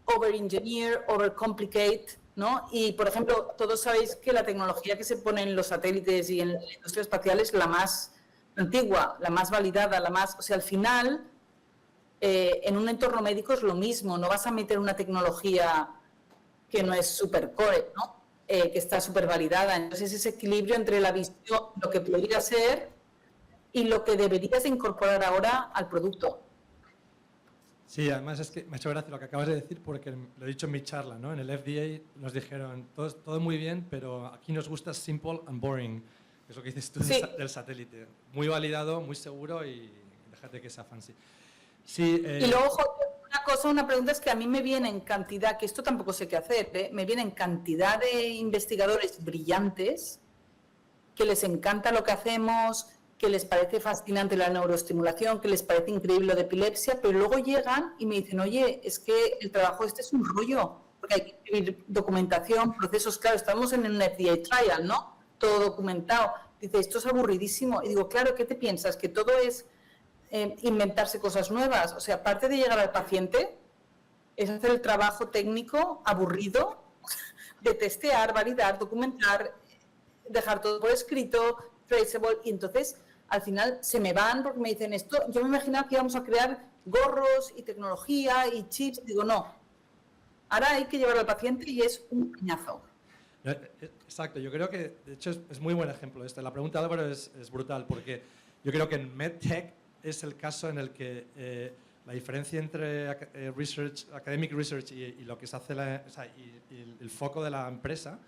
over-engineer, over-complicate, ¿no? Y, por ejemplo, todos sabéis que la tecnología que se pone en los satélites y en la industria espacial es la más antigua, la más validada, o sea, al final, en un entorno médico es lo mismo, no vas a meter una tecnología que no es super core, ¿no? Que está súper validada. Entonces, ese equilibrio entre la visión, lo que podría ser y lo que deberías incorporar ahora al producto. Sí, además es que me ha hecho gracia lo que acabas de decir porque lo he dicho en mi charla, ¿no? En el FDA nos dijeron, todo muy bien, pero aquí nos gusta simple and boring. Es lo que dices tú sí. del satélite. Muy validado, muy seguro y déjate que sea fancy. Sí, y luego, una pregunta es que a mí me viene en cantidad, que esto tampoco sé qué hacer, me vienen cantidad de investigadores brillantes que les encanta lo que hacemos, que les parece fascinante la neuroestimulación, que les parece increíble lo de epilepsia, pero luego llegan y me dicen, oye, es que el trabajo este es un rollo, porque hay que escribir documentación, procesos, claro, estamos en un FDA trial, ¿no? Todo documentado. Dice, esto es aburridísimo. Y digo, claro, ¿qué te piensas? ¿Que todo es inventarse cosas nuevas? O sea, aparte de llegar al paciente, es hacer el trabajo técnico aburrido de testear, validar, documentar, dejar todo por escrito, traceable, y entonces al final se me van porque me dicen esto. Yo me imaginaba que íbamos a crear gorros y tecnología y chips. Digo, no. Ahora hay que llevar al paciente y es un piñazo. Exacto, yo creo que de hecho es muy buen ejemplo este. La pregunta de Álvaro es brutal porque yo creo que en MedTech es el caso en el que la diferencia entre academic research y lo que se hace, y el foco de la empresa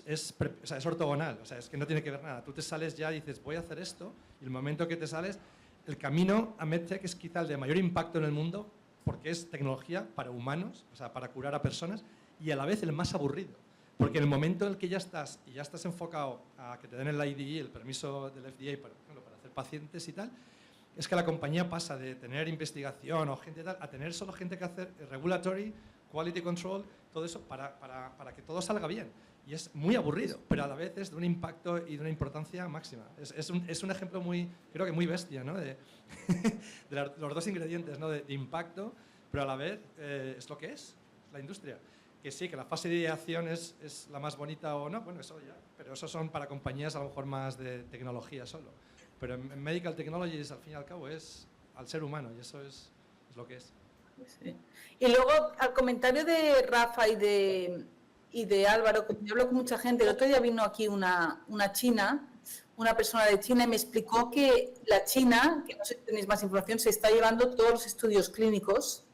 es ortogonal, o sea, es que no tiene que ver nada. Tú te sales ya y dices, voy a hacer esto, y el momento que te sales, el camino a MedTech es quizá el de mayor impacto en el mundo porque es tecnología para humanos, o sea, para curar a personas, y a la vez el más aburrido. Porque en el momento en el que ya estás enfocado a que te den el IDE, el permiso del FDA, por ejemplo, para hacer pacientes y tal, es que la compañía pasa de tener investigación o gente tal a tener solo gente que hacer regulatory, quality control, todo eso para que todo salga bien. Y es muy aburrido, pero a la vez es de un impacto y de una importancia máxima. Es un ejemplo creo que muy bestia, ¿no? de los dos ingredientes, ¿no? de impacto, pero a la vez es lo que es la industria. Que sí, que la fase de ideación es la más bonita o no, bueno, eso ya, pero eso son para compañías a lo mejor más de tecnología solo. Pero en Medical Technologies, al fin y al cabo, es al ser humano y eso es lo que es. Sí. Y luego, al comentario de Rafa y de Álvaro, que yo hablo con mucha gente, el otro día vino aquí una persona de China y me explicó que la China, que no sé si tenéis más información, se está llevando todos los estudios clínicos.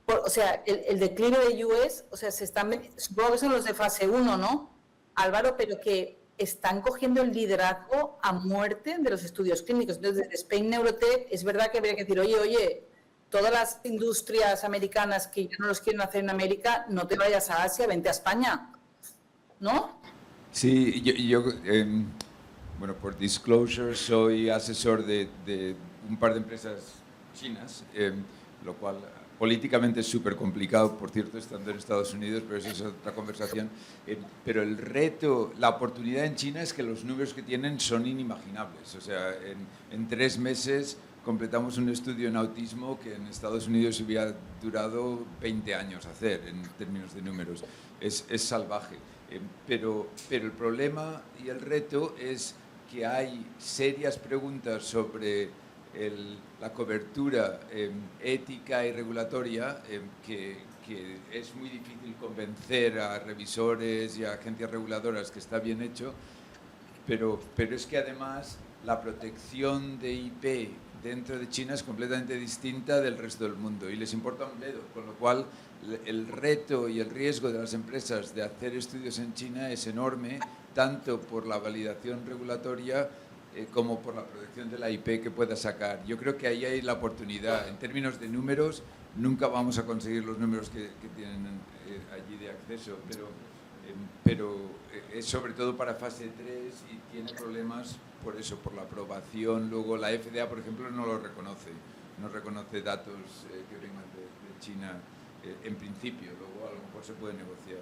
O sea, el declive de US, o sea, supongo que son los de fase 1, ¿no, Álvaro? Pero que están cogiendo el liderazgo a muerte de los estudios clínicos. Entonces, desde Spain Neurotech, es verdad que habría que decir, oye, todas las industrias americanas que ya no los quieren hacer en América, no te vayas a Asia, vente a España, ¿no? Sí, bueno, por disclosure, soy asesor de un par de empresas chinas, lo cual políticamente es súper complicado, por cierto, estando en Estados Unidos, pero eso es otra conversación. Pero el reto, la oportunidad en China es que los números que tienen son inimaginables. O sea, en 3 meses completamos un estudio en autismo que en Estados Unidos hubiera durado 20 años hacer en términos de números. Es salvaje. Pero el problema y el reto es que hay serias preguntas sobre la cobertura ética y regulatoria que es muy difícil convencer a revisores y a agencias reguladoras que está bien hecho, pero es que además la protección de IP dentro de China es completamente distinta del resto del mundo y les importa un bledo, con lo cual el reto y el riesgo de las empresas de hacer estudios en China es enorme, tanto por la validación regulatoria como por la protección de la IP que pueda sacar. Yo creo que ahí hay la oportunidad. En términos de números, nunca vamos a conseguir los números que tienen allí de acceso, pero es sobre todo para fase 3 y tiene problemas por eso, por la aprobación. Luego la FDA, por ejemplo, no lo reconoce, no reconoce datos que vengan de China en principio, luego a lo mejor se puede negociar.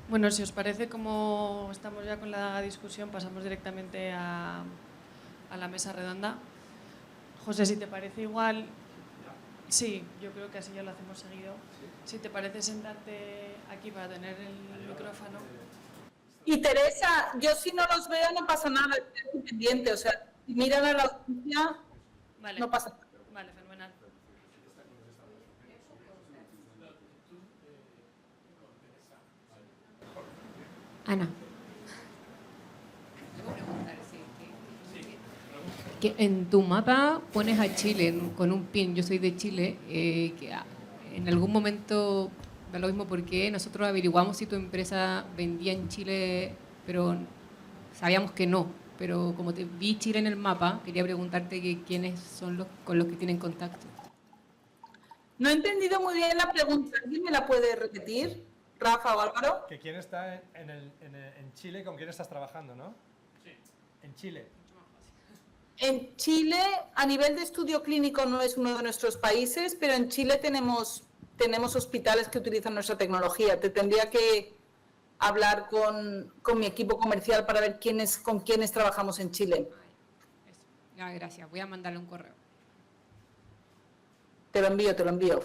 Bueno, si os parece, como estamos ya con la discusión, pasamos directamente a la mesa redonda. José, si te parece igual, sí, yo creo que así ya lo hacemos seguido. Si te parece sentarte aquí para tener el micrófono. Y Teresa, yo si no los veo no pasa nada, estoy pendiente, o sea, si miran a la audiencia, Vale. no pasa nada. Vale, fenomenal. Ana. Que en tu mapa pones a Chile con un pin, yo soy de Chile, que en algún momento, da lo mismo porque nosotros averiguamos si tu empresa vendía en Chile, pero sabíamos que no. Pero como te vi Chile en el mapa, quería preguntarte quiénes son los con los que tienen contacto. No he entendido muy bien la pregunta, ¿alguien me la puede repetir? Rafa o Álvaro. Que quién está en Chile, con quién estás trabajando, ¿no? Sí. En Chile. En Chile, a nivel de estudio clínico no es uno de nuestros países, pero en Chile tenemos hospitales que utilizan nuestra tecnología. Te tendría que hablar con mi equipo comercial para ver con quiénes trabajamos en Chile. Ah, gracias, voy a mandarle un correo. Te lo envío.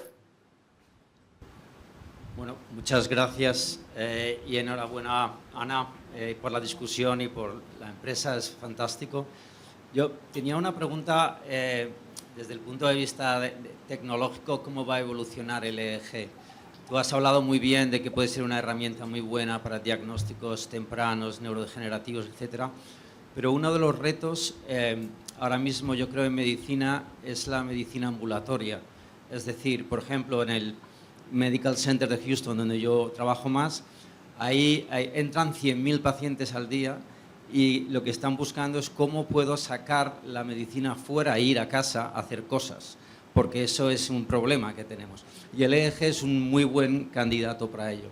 Bueno, muchas gracias y enhorabuena, Ana, por la discusión y por la empresa, es fantástico. Yo tenía una pregunta desde el punto de vista tecnológico, ¿cómo va a evolucionar el EEG? Tú has hablado muy bien de que puede ser una herramienta muy buena para diagnósticos tempranos, neurodegenerativos, etcétera, pero uno de los retos ahora mismo, yo creo, en medicina es la medicina ambulatoria. Es decir, por ejemplo, en el Medical Center de Houston, donde yo trabajo más, ahí entran 100.000 pacientes al día y lo que están buscando es cómo puedo sacar la medicina fuera e ir a casa a hacer cosas, porque eso es un problema que tenemos. Y el EEG es un muy buen candidato para ello.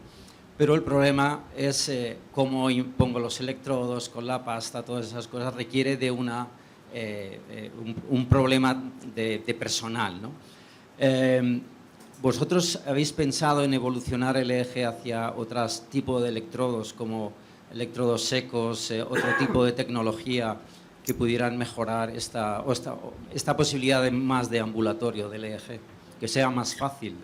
Pero el problema es cómo pongo los electrodos con la pasta, todas esas cosas, requiere de un problema de personal, ¿no? ¿Vosotros habéis pensado en evolucionar el EEG hacia otros tipos de electrodos, como electrodos secos, otro tipo de tecnología que pudieran mejorar esta posibilidad más de ambulatorio del EEG, que sea más fácil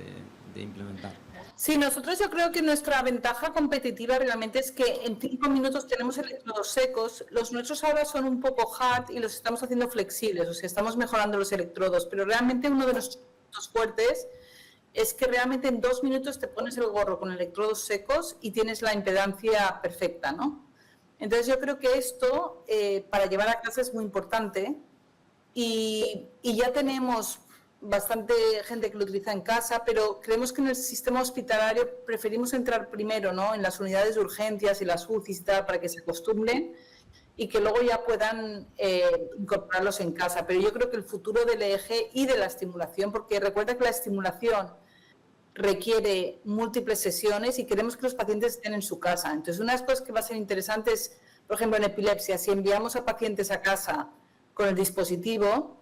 de implementar? Sí, nosotros yo creo que nuestra ventaja competitiva realmente es que en 5 minutos tenemos electrodos secos. Los nuestros ahora son un poco hard y los estamos haciendo flexibles, o sea, estamos mejorando los electrodos, pero realmente uno de nuestros puntos fuertes es que realmente en 2 minutos te pones el gorro con electrodos secos y tienes la impedancia perfecta, ¿no? Entonces yo creo que esto para llevar a casa es muy importante y ya tenemos bastante gente que lo utiliza en casa, pero creemos que en el sistema hospitalario preferimos entrar primero, ¿no?, en las unidades de urgencias y las UCIs y tal, para que se acostumbren, y que luego ya puedan incorporarlos en casa. Pero yo creo que el futuro del EEG y de la estimulación, porque recuerda que la estimulación requiere múltiples sesiones y queremos que los pacientes estén en su casa. Entonces, una de las cosas que va a ser interesante es, por ejemplo, en epilepsia, si enviamos a pacientes a casa con el dispositivo,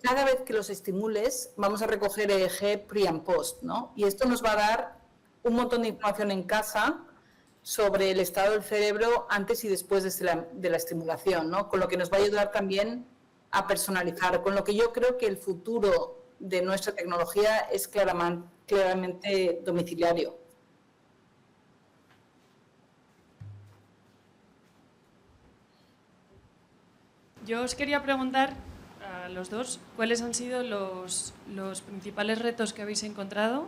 cada vez que los estimules vamos a recoger EEG pre and post, ¿no? Y esto nos va a dar un montón de información en casa sobre el estado del cerebro antes y después de la estimulación, ¿no? Con lo que nos va a ayudar también a personalizar, con lo que yo creo que el futuro de nuestra tecnología es claramente domiciliario. Yo os quería preguntar a los dos cuáles han sido los principales retos que habéis encontrado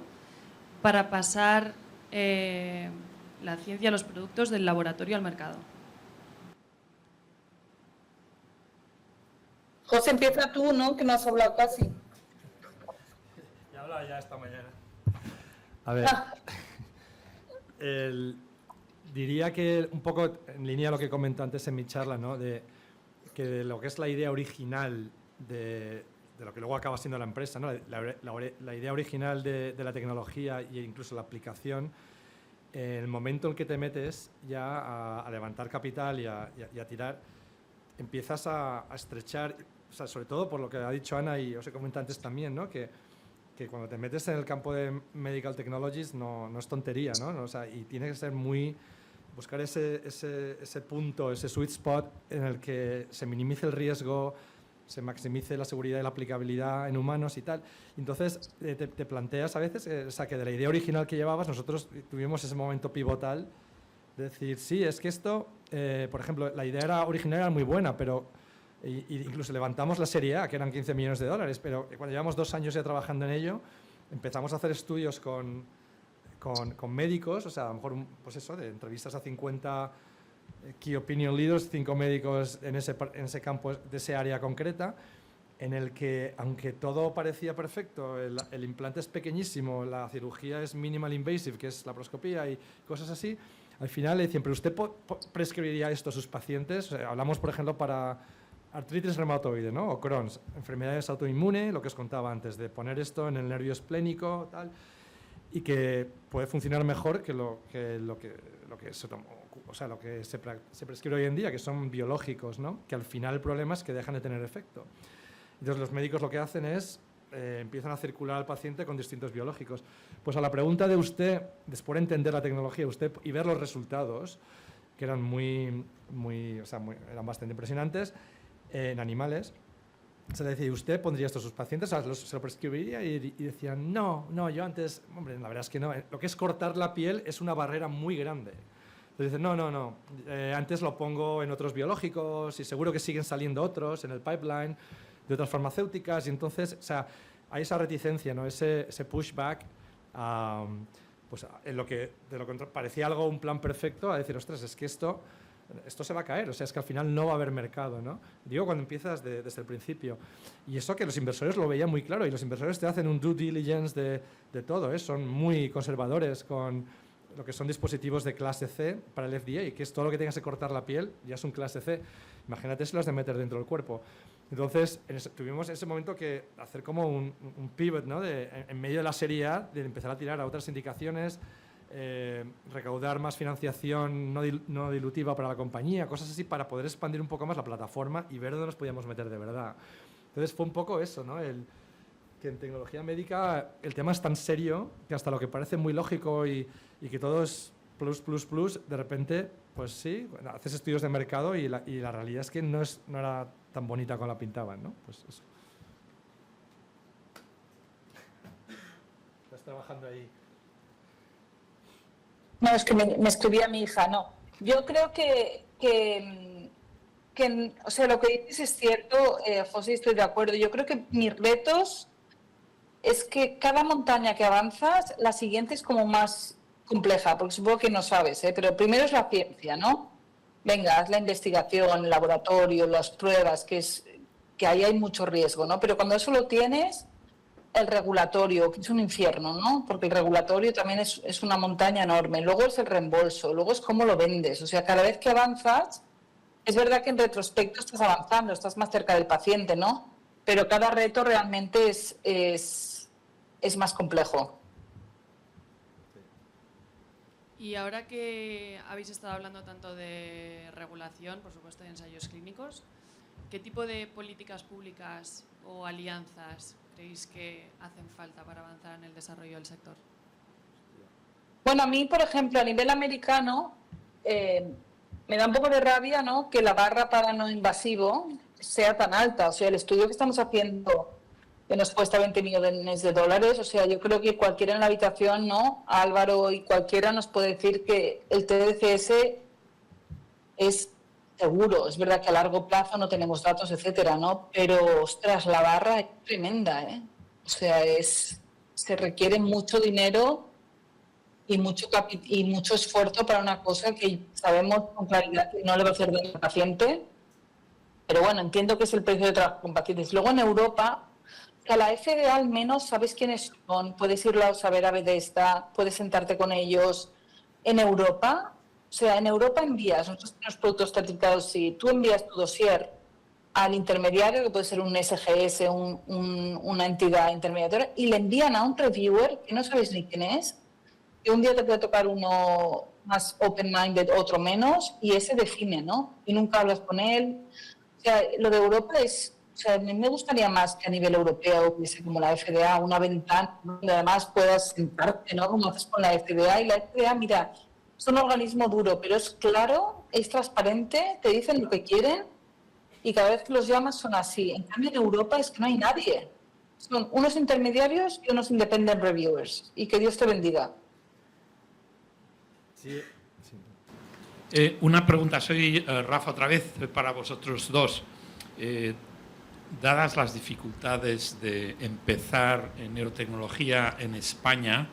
para pasar la ciencia, los productos del laboratorio al mercado. José, empieza tú, ¿no? Que no has hablado casi. Ya hablaba ya esta mañana. A ver, diría que un poco en línea a lo que comenté antes en mi charla, ¿no? Que de lo que es la idea original de lo que luego acaba siendo la empresa, ¿no? La idea original de la tecnología e incluso la aplicación, en el momento en que te metes ya a levantar capital y a tirar, empiezas a estrechar, o sea, sobre todo por lo que ha dicho Ana y os he comentado antes también, ¿no? Que cuando te metes en el campo de Medical Technologies no es tontería, ¿no? O sea, y tiene que ser buscar ese punto, ese sweet spot en el que se minimice el riesgo, se maximice la seguridad y la aplicabilidad en humanos y tal. Entonces, te planteas a veces, o sea, que de la idea original que llevabas, nosotros tuvimos ese momento pivotal de decir, sí, es que esto, por ejemplo, la idea original era muy buena, pero incluso levantamos la serie A, que eran 15 millones de dólares, pero cuando llevamos 2 años ya trabajando en ello, empezamos a hacer estudios con médicos, o sea, a lo mejor, pues eso, de entrevistas a 50 key opinion leaders, 5 médicos en ese campo, de ese área concreta, en el que, aunque todo parecía perfecto, el implante es pequeñísimo, la cirugía es minimal invasive, que es la laparoscopía y cosas así, al final le decían, pero usted prescribiría esto a sus pacientes. O sea, hablamos, por ejemplo, para artritis reumatoide, ¿no? O Crohn's, enfermedades autoinmunes, lo que os contaba antes, de poner esto en el nervio esplénico, tal, y que puede funcionar mejor que lo que se prescribe hoy en día, que son biológicos, ¿no? Que al final el problema es que dejan de tener efecto. Entonces los médicos lo que hacen es empiezan a circular al paciente con distintos biológicos. Pues a la pregunta de usted, después de entender la tecnología y ver los resultados, que eran eran bastante impresionantes en animales, se le decía, ¿usted pondría esto a sus pacientes? O sea, se lo prescribiría y decían, no, yo antes, hombre, la verdad es que no. Lo que es cortar la piel es una barrera muy grande. Entonces dicen, no, antes lo pongo en otros biológicos y seguro que siguen saliendo otros en el pipeline de otras farmacéuticas. Y entonces, o sea, hay esa reticencia, ¿no? Ese pushback pues de lo que parecía un plan perfecto, a decir, ostras, es que esto se va a caer, o sea, es que al final no va a haber mercado, ¿no? Digo, cuando empiezas desde el principio. Y eso que los inversores lo veían muy claro, y los inversores te hacen un due diligence de todo, ¿eh? Son muy conservadores con lo que son dispositivos de clase C para el FDA, que es todo lo que tengas que cortar la piel, ya es un clase C. Imagínate si lo has de meter dentro del cuerpo. Entonces, tuvimos en ese momento que hacer como un pivot, ¿no? En medio de la serie A, de empezar a tirar a otras indicaciones, recaudar más financiación no dilutiva para la compañía, cosas así, para poder expandir un poco más la plataforma y ver dónde nos podíamos meter de verdad. Entonces fue un poco eso, ¿no? Que en tecnología médica el tema es tan serio que hasta lo que parece muy lógico y que todo es plus, de repente, pues sí, bueno, haces estudios de mercado y la realidad es que no era tan bonita como la pintaban, ¿no? Pues eso. Estás trabajando ahí. No, es que me escribía mi hija, no. Yo creo que o sea, lo que dices es cierto, José, estoy de acuerdo. Yo creo que mis retos es que cada montaña que avanzas, la siguiente es como más compleja, porque supongo que no sabes, pero primero es la ciencia, ¿no? Venga, haz la investigación, el laboratorio, las pruebas, que ahí hay mucho riesgo, ¿no? Pero cuando eso lo tienes, el regulatorio, que es un infierno, ¿no? Porque el regulatorio también es una montaña enorme. Luego es el reembolso, luego es cómo lo vendes. O sea, cada vez que avanzas, es verdad que en retrospecto estás avanzando, estás más cerca del paciente, ¿no? Pero cada reto realmente es más complejo. Y ahora que habéis estado hablando tanto de regulación, por supuesto, de ensayos clínicos, ¿qué tipo de políticas públicas o alianzas creéis que hacen falta para avanzar en el desarrollo del sector? Bueno, a mí, por ejemplo, a nivel americano, me da un poco de rabia, ¿no?, que la barra para no invasivo sea tan alta. O sea, el estudio que estamos haciendo, que nos cuesta 20 millones de dólares, o sea, yo creo que cualquiera en la habitación, ¿no?, Álvaro y cualquiera nos puede decir que el TDCS es seguro. Es verdad que a largo plazo no tenemos datos, etcétera, ¿no? Pero, ostras, la barra es tremenda, ¿eh? O sea, se requiere mucho dinero y mucho esfuerzo para una cosa que sabemos con claridad que no le va a hacer daño al paciente. Pero bueno, entiendo que es el precio de trabajo con pacientes. Luego en Europa, a la FDA al menos sabes quiénes son, puedes irlo a saber a Bethesda, puedes sentarte con ellos. En Europa, o sea, en Europa envías unos productos certificados, si tú envías tu dossier al intermediario, que puede ser un SGS, una entidad intermediaria, y le envían a un reviewer que no sabes ni quién es, que un día te puede tocar uno más open-minded, otro menos, y ese define, ¿no? Y nunca hablas con él. O sea, lo de Europa es... O sea, a mí me gustaría más que a nivel europeo hubiese como la FDA, una ventana donde además puedas sentarte, ¿no?, como haces con la FDA. Y la FDA, mira, es un organismo duro, pero es claro, es transparente, te dicen lo que quieren y cada vez que los llamas son así. En cambio, en Europa es que no hay nadie. Son unos intermediarios y unos independent reviewers. Y que Dios te bendiga. Sí. Una pregunta, soy Rafa otra vez para vosotros dos. Dadas las dificultades de empezar en neurotecnología en España,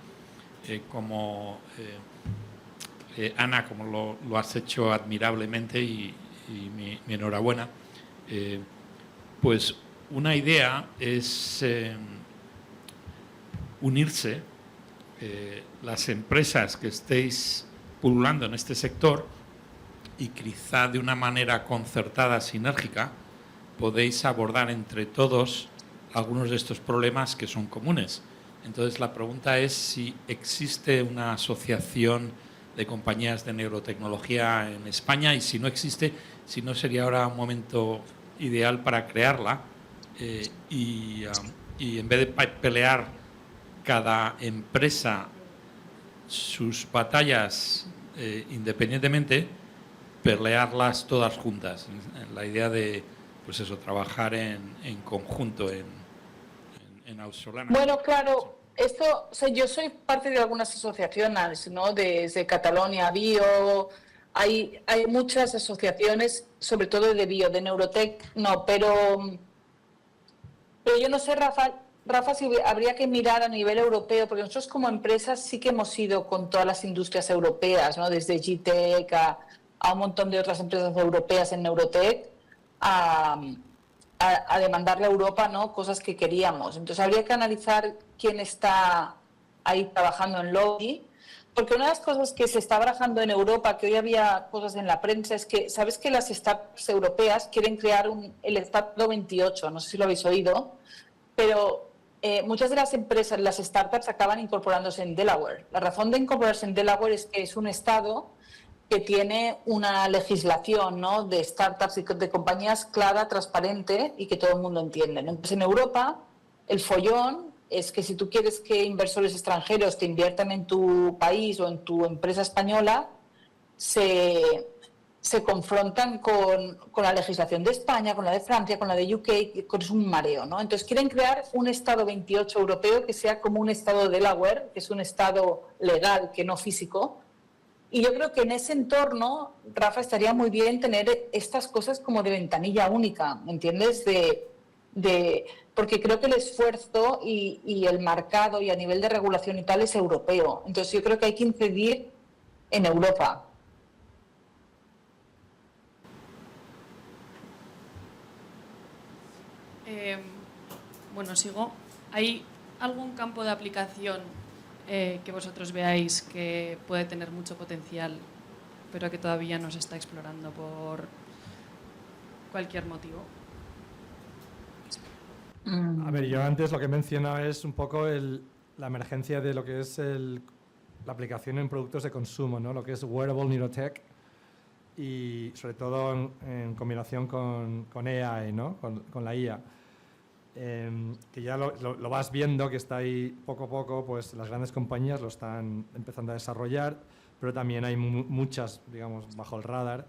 como Ana, como lo has hecho admirablemente y mi enhorabuena, pues una idea es unirse las empresas que estéis pululando en este sector y quizá de una manera concertada, sinérgica, podéis abordar entre todos algunos de estos problemas que son comunes. Entonces, la pregunta es si existe una asociación de compañías de neurotecnología en España y si no existe, si no sería ahora un momento ideal para crearla y en vez de pelear cada empresa sus batallas independientemente, pelearlas todas juntas. La idea de, pues eso, trabajar en conjunto en Ausolana. Bueno, claro, esto, o sea, yo soy parte de algunas asociaciones, ¿no? Desde Catalonia Bio, hay muchas asociaciones, sobre todo de bio, de neurotech, no, pero yo no sé, Rafa, si habría que mirar a nivel europeo, porque nosotros como empresas sí que hemos ido con todas las industrias europeas, ¿no? Desde GTEC a un montón de otras empresas europeas en neurotech, a demandarle a Europa, ¿no?, cosas que queríamos. Entonces habría que analizar quién está ahí trabajando en lobby, porque una de las cosas que se está barajando en Europa, que hoy había cosas en la prensa, es que, ¿sabes que las startups europeas quieren crear el Estado 28? No sé si lo habéis oído, pero muchas de las empresas, las startups, acaban incorporándose en Delaware. La razón de incorporarse en Delaware es que es un estado que tiene una legislación, ¿no?, de startups y de compañías clara, transparente y que todo el mundo entiende. Entonces, en Europa, el follón es que si tú quieres que inversores extranjeros te inviertan en tu país o en tu empresa española, se confrontan con la legislación de España, con la de Francia, con la de UK, que es un mareo, ¿no? Entonces quieren crear un Estado 28 europeo que sea como un Estado de Delaware, que es un Estado legal, que no físico. Y yo creo que en ese entorno, Rafa, estaría muy bien tener estas cosas como de ventanilla única, ¿me entiendes? Porque creo que el esfuerzo y el mercado y a nivel de regulación y tal es europeo. Entonces yo creo que hay que incidir en Europa. Bueno, sigo. ¿Hay algún campo de aplicación que vosotros veáis que puede tener mucho potencial, pero que todavía no se está explorando cualquier motivo. A ver, yo antes lo que he mencionado es un poco la emergencia de lo que es la aplicación en productos de consumo, ¿no? Lo que es wearable neurotech y sobre todo en combinación con AI, ¿no? Con la IA. Que ya lo vas viendo que está ahí poco a poco, pues las grandes compañías lo están empezando a desarrollar, pero también hay muchas, digamos, bajo el radar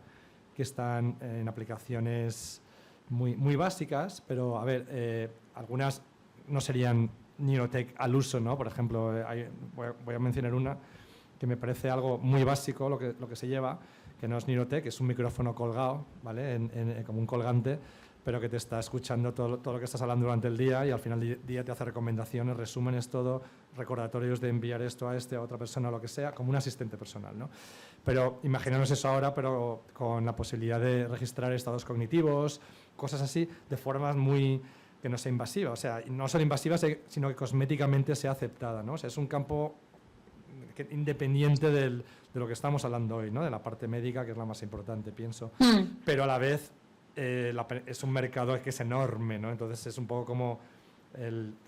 que están en aplicaciones muy básicas, pero a ver, algunas no serían neurotech al uso, ¿no? Por ejemplo, voy a mencionar una que me parece algo muy básico, lo que se lleva, que no es neurotech, es un micrófono colgado, ¿vale? Como un colgante, pero que te está escuchando todo lo que estás hablando durante el día y al final del día te hace recomendaciones, resúmenes, todo, recordatorios de enviar esto a otra persona o lo que sea, como un asistente personal, ¿no? Pero imaginaros eso ahora, pero con la posibilidad de registrar estados cognitivos, cosas así, de formas que no sea invasiva, o sea, no solo invasivas, sino que cosméticamente sea aceptada, ¿no? O sea, es un campo independiente de lo que estamos hablando hoy, ¿no? De la parte médica, que es la más importante, pienso. Pero a la vez es un mercado que es enorme, ¿no? Entonces es un poco como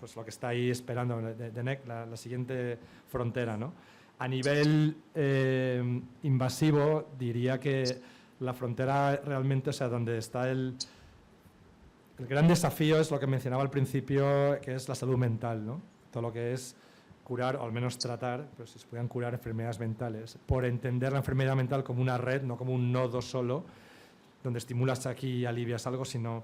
pues lo que está ahí esperando la siguiente frontera, ¿no? A nivel invasivo, diría que la frontera realmente, o sea, donde está el gran desafío es lo que mencionaba al principio, que es la salud mental, ¿no? Todo lo que es curar, o al menos tratar, pues si se puedan curar enfermedades mentales, por entender la enfermedad mental como una red, no como un nodo solo, donde estimulas aquí y alivias algo, sino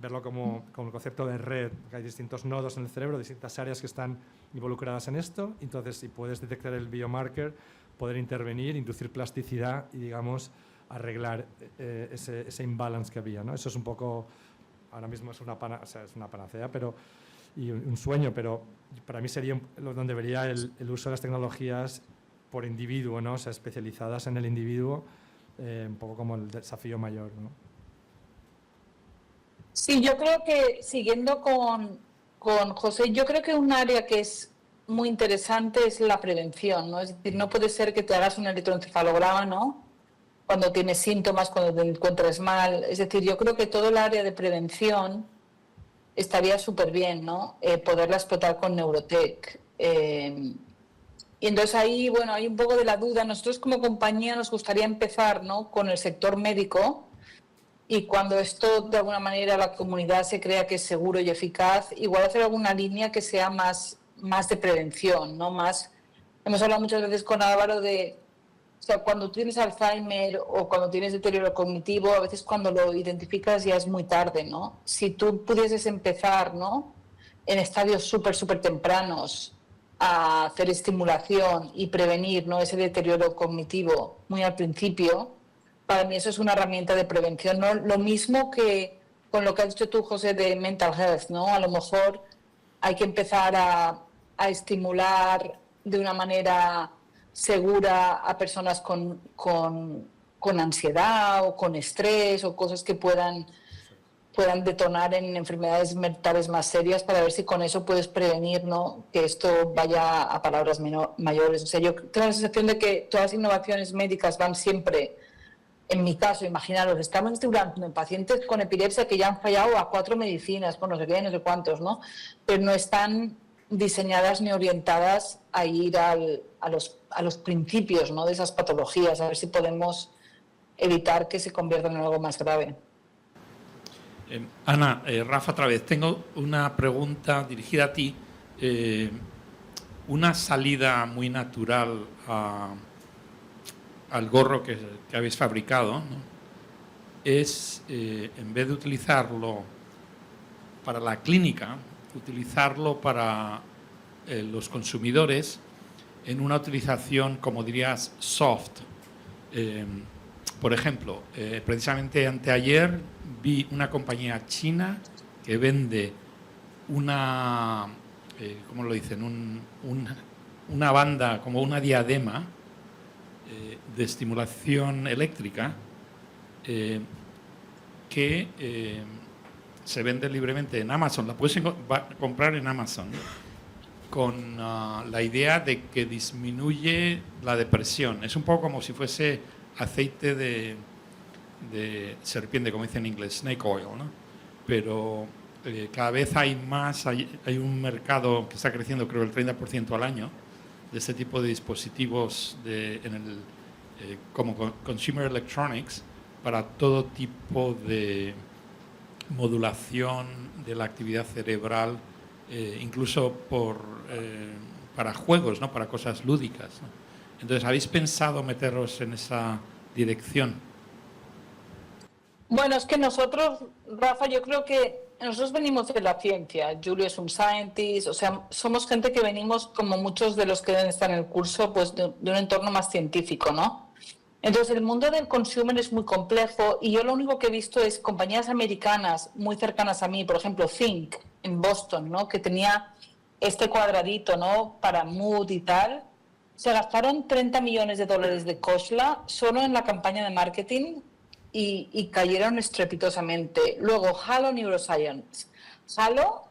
verlo como el concepto de red, que hay distintos nodos en el cerebro, distintas áreas que están involucradas en esto, entonces si puedes detectar el biomarker, poder intervenir, inducir plasticidad y, digamos, arreglar ese imbalance que había, ¿no? Eso es un poco, ahora mismo es una panacea, y un sueño, pero para mí sería donde vería el uso de las tecnologías por individuo, ¿no? O sea, especializadas en el individuo, un poco como el desafío mayor, ¿no? Sí, yo creo que, siguiendo con José, yo creo que un área que es muy interesante es la prevención, ¿no? Es decir, no puede ser que te hagas un electroencefalograma, ¿no? Cuando tienes síntomas, cuando te encuentres mal. Es decir, yo creo que todo el área de prevención estaría súper bien, ¿no? Poderla explotar con Neurotech. Y entonces ahí, bueno, hay un poco de la duda. Nosotros como compañía nos gustaría empezar, ¿no? Con el sector médico, y cuando esto de alguna manera la comunidad se crea que es seguro y eficaz, igual hacer alguna línea que sea más de prevención, ¿no? Hemos hablado muchas veces con Álvaro de, o sea, cuando tienes Alzheimer o cuando tienes deterioro cognitivo, a veces cuando lo identificas ya es muy tarde, ¿no? Si tú pudieses empezar, ¿no? En estadios súper tempranos a hacer estimulación y prevenir, ¿no? Ese deterioro cognitivo muy al principio, para mí eso es una herramienta de prevención, ¿no? Lo mismo que con lo que has dicho tú, José, de mental health, ¿no? A lo mejor hay que empezar a estimular de una manera segura a personas con ansiedad o con estrés o cosas que puedan detonar en enfermedades mentales más serias, para ver si con eso puedes prevenir, ¿no? Que esto vaya a palabras mayores. O sea, yo tengo la sensación de que todas las innovaciones médicas van siempre, en mi caso, imaginaros, estamos estimulando en pacientes con epilepsia que ya han fallado a 4 medicinas, con no sé qué, no sé cuántos, ¿no? Pero no están diseñadas ni orientadas a ir a los principios, ¿no? De esas patologías, a ver si podemos evitar que se conviertan en algo más grave. Ana, Rafa otra vez, tengo una pregunta dirigida a ti. Una salida muy natural al gorro que habéis fabricado, ¿no? Es, en vez de utilizarlo para la clínica, utilizarlo para los consumidores en una utilización, como dirías, soft. Por ejemplo, precisamente anteayer vi una compañía china que vende una, ¿cómo lo dicen? Una banda, como una diadema de estimulación eléctrica que se vende libremente en Amazon. La puedes comprar en Amazon con la idea de que disminuye la depresión. Es un poco como si fuese aceite de de serpiente, como dicen en inglés, snake oil, ¿no? Pero cada vez hay más, hay un mercado que está creciendo, creo, el 30% al año, de este tipo de dispositivos como consumer electronics para todo tipo de modulación de la actividad cerebral, incluso para juegos, ¿no? Para cosas lúdicas, ¿no? Entonces, ¿habéis pensado meteros en esa dirección? Bueno, es que nosotros, Rafa, yo creo que nosotros venimos de la ciencia. Julio es un scientist, o sea, somos gente que venimos, como muchos de los que deben estar en el curso, pues de un entorno más científico, ¿no? Entonces, el mundo del consumer es muy complejo y yo lo único que he visto es compañías americanas muy cercanas a mí, por ejemplo, Think, en Boston, ¿no? Que tenía este cuadradito, ¿no? Para mood y tal. Se gastaron $30 millones de Khosla solo en la campaña de marketing y cayeron estrepitosamente. Luego, Halo Neuroscience. Halo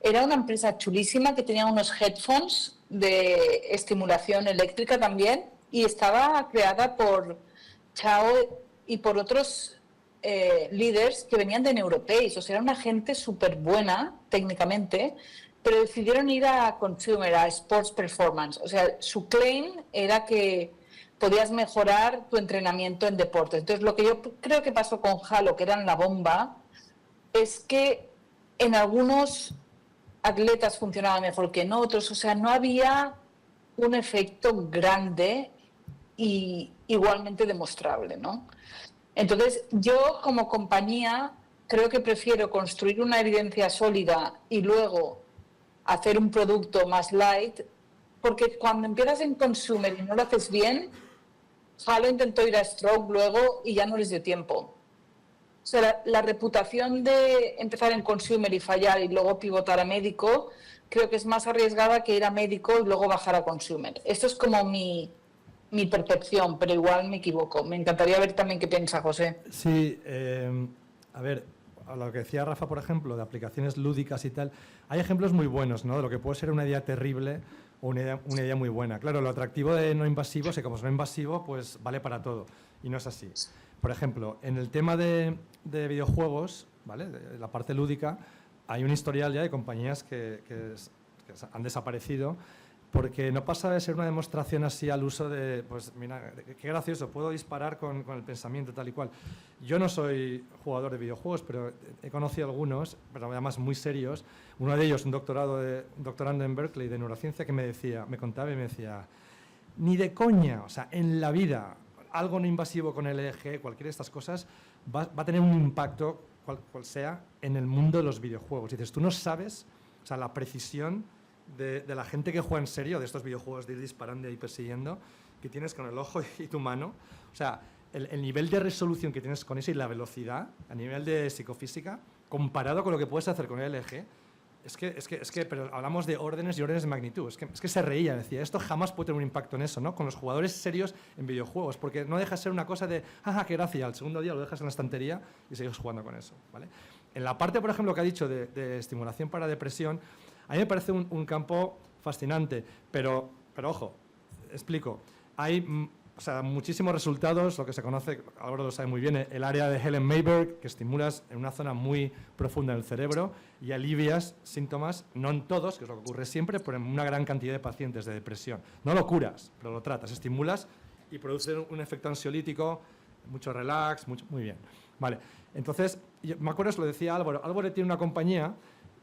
era una empresa chulísima que tenía unos headphones de estimulación eléctrica también y estaba creada por Chao y por otros líderes que venían de Neuropace. O sea, era una gente súper buena técnicamente, pero decidieron ir a consumer, a sports performance. O sea, su claim era que podías mejorar tu entrenamiento en deportes. Entonces, lo que yo creo que pasó con Halo, que eran la bomba, es que en algunos atletas funcionaba mejor que en otros. O sea, no había un efecto grande y igualmente demostrable, ¿no? Entonces, yo como compañía creo que prefiero construir una evidencia sólida y luego hacer un producto más light, porque cuando empiezas en consumer y no lo haces bien, Halo intentó ir a Stroke luego y ya no les dio tiempo. O sea, la reputación de empezar en consumer y fallar y luego pivotar a médico, creo que es más arriesgada que ir a médico y luego bajar a consumer. Esto es como mi percepción, pero igual me equivoco. Me encantaría ver también qué piensa José. Sí, a ver, a lo que decía Rafa, por ejemplo, de aplicaciones lúdicas y tal, hay ejemplos muy buenos, ¿no? De lo que puede ser una idea terrible o una idea muy buena. Claro, lo atractivo de no invasivo es que como es no invasivo, pues vale para todo. Y no es así. Por ejemplo, en el tema de videojuegos, ¿vale? De la parte lúdica, hay un historial ya de compañías que han desaparecido porque no pasa de ser una demostración así al uso de, pues mira, qué gracioso, puedo disparar con el pensamiento tal y cual. Yo no soy jugador de videojuegos, pero he conocido algunos, pero además muy serios. Uno de ellos, un doctorando en Berkeley de neurociencia, que me contaba y me decía, ni de coña, o sea, en la vida, algo no invasivo con el EEG, cualquiera de estas cosas, va a tener un impacto, cual sea, en el mundo de los videojuegos. Y dices, tú no sabes, o sea, la precisión de la gente que juega en serio, de estos videojuegos de ir disparando y persiguiendo, que tienes con el ojo y tu mano. O sea, el nivel de resolución que tienes con eso y la velocidad, a nivel de psicofísica, comparado con lo que puedes hacer con el LG, es que pero hablamos de órdenes y órdenes de magnitud. Es que se reía, decía, esto jamás puede tener un impacto en eso, ¿no? Con los jugadores serios en videojuegos, porque no deja de ser una cosa de, ¡ah, qué gracia! Al segundo día lo dejas en la estantería y sigues jugando con eso, ¿vale? En la parte, por ejemplo, que ha dicho de estimulación para depresión, a mí me parece un campo fascinante, pero ojo, explico. Hay muchísimos resultados, lo que se conoce, Álvaro lo sabe muy bien, el área de Helen-Mayberg, que estimulas en una zona muy profunda del cerebro y alivias síntomas, no en todos, que es lo que ocurre siempre, pero en una gran cantidad de pacientes de depresión. No lo curas, pero lo tratas, estimulas y produce un efecto ansiolítico, mucho relax, muy bien. Vale, entonces, me acuerdo, lo decía Álvaro, Álvaro tiene una compañía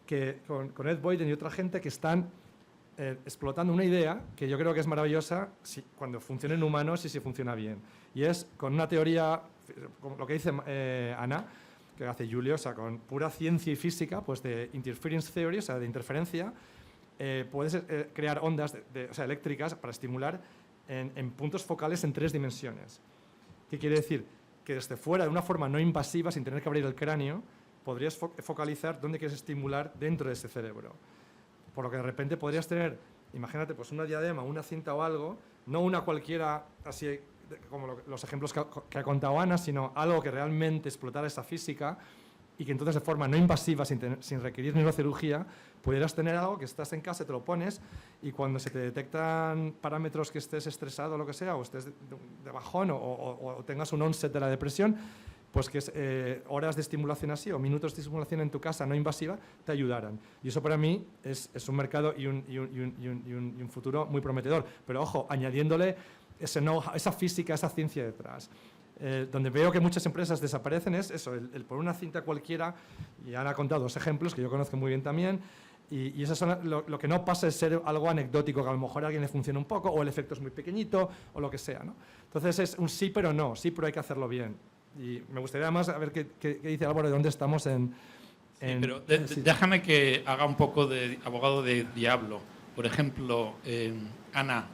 que con Ed Boyden y otra gente que están explotando una idea que yo creo que es maravillosa cuando funciona en humanos y si funciona bien. Y es con una teoría, como lo que dice Ana, que hace Julio, o sea, con pura ciencia y física, pues de interference theory, o sea, de interferencia, puedes crear ondas eléctricas para estimular en puntos focales en 3 dimensiones. ¿Qué quiere decir? Que desde fuera, de una forma no invasiva, sin tener que abrir el cráneo, podrías focalizar dónde quieres estimular dentro de ese cerebro. Por lo que de repente podrías tener, imagínate, pues una diadema, una cinta o algo, no una cualquiera, así como los ejemplos que ha contado Ana, sino algo que realmente explotara esa física y que entonces de forma no invasiva, sin requerir neurocirugía, pudieras tener algo que estás en casa, te lo pones y cuando se te detectan parámetros que estés estresado o lo que sea, o estés de bajón o tengas un onset de la depresión, pues que horas de estimulación así o minutos de estimulación en tu casa no invasiva te ayudaran. Y eso para mí es un mercado y un futuro muy prometedor. Pero ojo, añadiéndole esa física, esa ciencia detrás. Donde veo que muchas empresas desaparecen es eso, el por una cinta cualquiera, y Ana ha contado 2 ejemplos que yo conozco muy bien también, y eso son lo que no pasa es ser algo anecdótico, que a lo mejor a alguien le funciona un poco, o el efecto es muy pequeñito, o lo que sea, ¿no? Entonces es un sí pero no, sí pero hay que hacerlo bien. Y me gustaría además a ver qué dice Álvaro de dónde estamos en... Sí, pero déjame que haga un poco de abogado de diablo. Por ejemplo, Ana,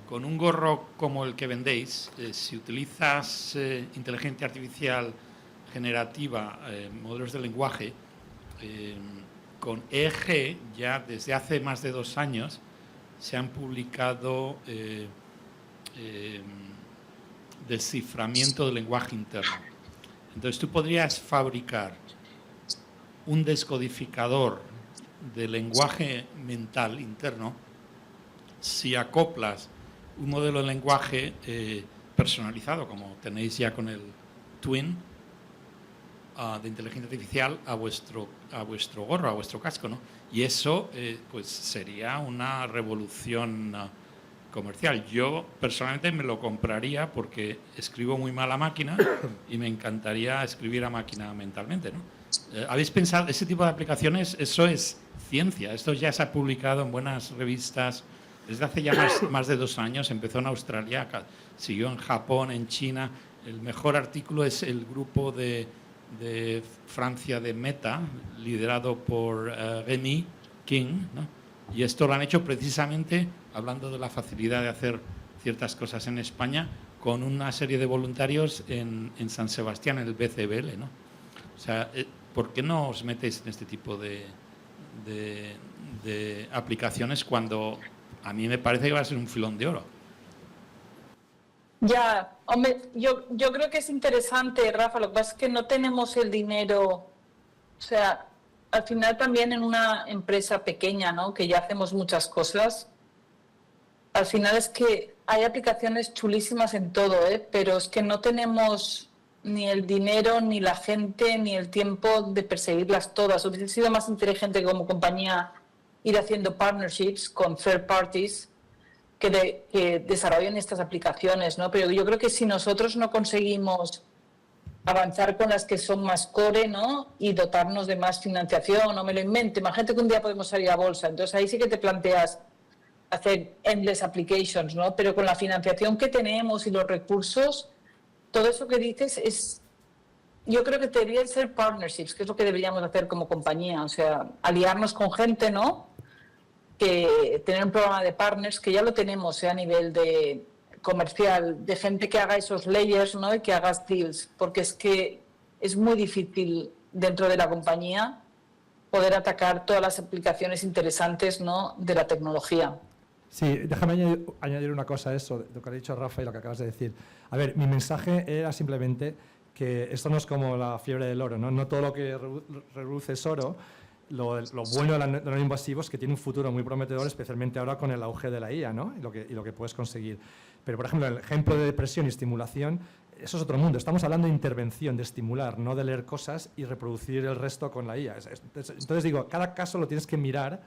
con un gorro como el que vendéis, si utilizas inteligencia artificial generativa, modelos de lenguaje, con EEG ya desde hace más de 2 años se han publicado desciframiento del lenguaje interno. Entonces tú podrías fabricar un descodificador de lenguaje mental interno si acoplas un modelo de lenguaje personalizado, como tenéis ya con el Twin de inteligencia artificial a vuestro gorro, a vuestro casco, ¿no? Y eso pues sería una revolución comercial. Yo personalmente me lo compraría porque escribo muy mal a máquina y me encantaría escribir a máquina mentalmente, ¿no? ¿Habéis pensado ese tipo de aplicaciones? Eso es ciencia. Esto ya se ha publicado en buenas revistas desde hace ya más de 2 años. Empezó en Australia, siguió en Japón, en China. El mejor artículo es el grupo de Francia de Meta, liderado por Remy King, ¿no? Y esto lo han hecho precisamente hablando de la facilidad de hacer ciertas cosas en España con una serie de voluntarios en San Sebastián, en el BCBL, ¿no? O sea, ¿por qué no os metéis en este tipo de aplicaciones cuando a mí me parece que va a ser un filón de oro? Ya, hombre, yo creo que es interesante, Rafa, lo que pasa es que no tenemos el dinero, o sea, al final también en una empresa pequeña, ¿no?, que ya hacemos muchas cosas, al final es que hay aplicaciones chulísimas en todo, pero es que no tenemos ni el dinero, ni la gente, ni el tiempo de perseguirlas todas. Hubiese sido más inteligente como compañía ir haciendo partnerships con third parties que desarrollen estas aplicaciones, ¿no? Pero yo creo que si nosotros no conseguimos avanzar con las que son más core, ¿no?, y dotarnos de más financiación, no me lo invento, imagínate que un día podemos salir a bolsa, entonces ahí sí que te planteas hacer endless applications, ¿no? Pero con la financiación que tenemos y los recursos, todo eso que dices es, yo creo que deberían ser partnerships, que es lo que deberíamos hacer como compañía, o sea, aliarnos con gente, ¿no?, que tener un programa de partners, que ya lo tenemos a nivel de comercial, de gente que haga esos layers, ¿no?, y que hagas deals, porque es que es muy difícil dentro de la compañía poder atacar todas las aplicaciones interesantes, ¿no?, de la tecnología. Sí, déjame añadir una cosa a eso, lo que ha dicho Rafa y lo que acabas de decir. A ver, mi mensaje era simplemente que esto no es como la fiebre del oro, ¿no? No todo lo que reluce es oro. Lo bueno de los no invasivos es que tiene un futuro muy prometedor, especialmente ahora con el auge de la IA, ¿no?, y lo que puedes conseguir. Pero, por ejemplo, el ejemplo de depresión y estimulación, eso es otro mundo. Estamos hablando de intervención, de estimular, no de leer cosas y reproducir el resto con la IA. Entonces digo, cada caso lo tienes que mirar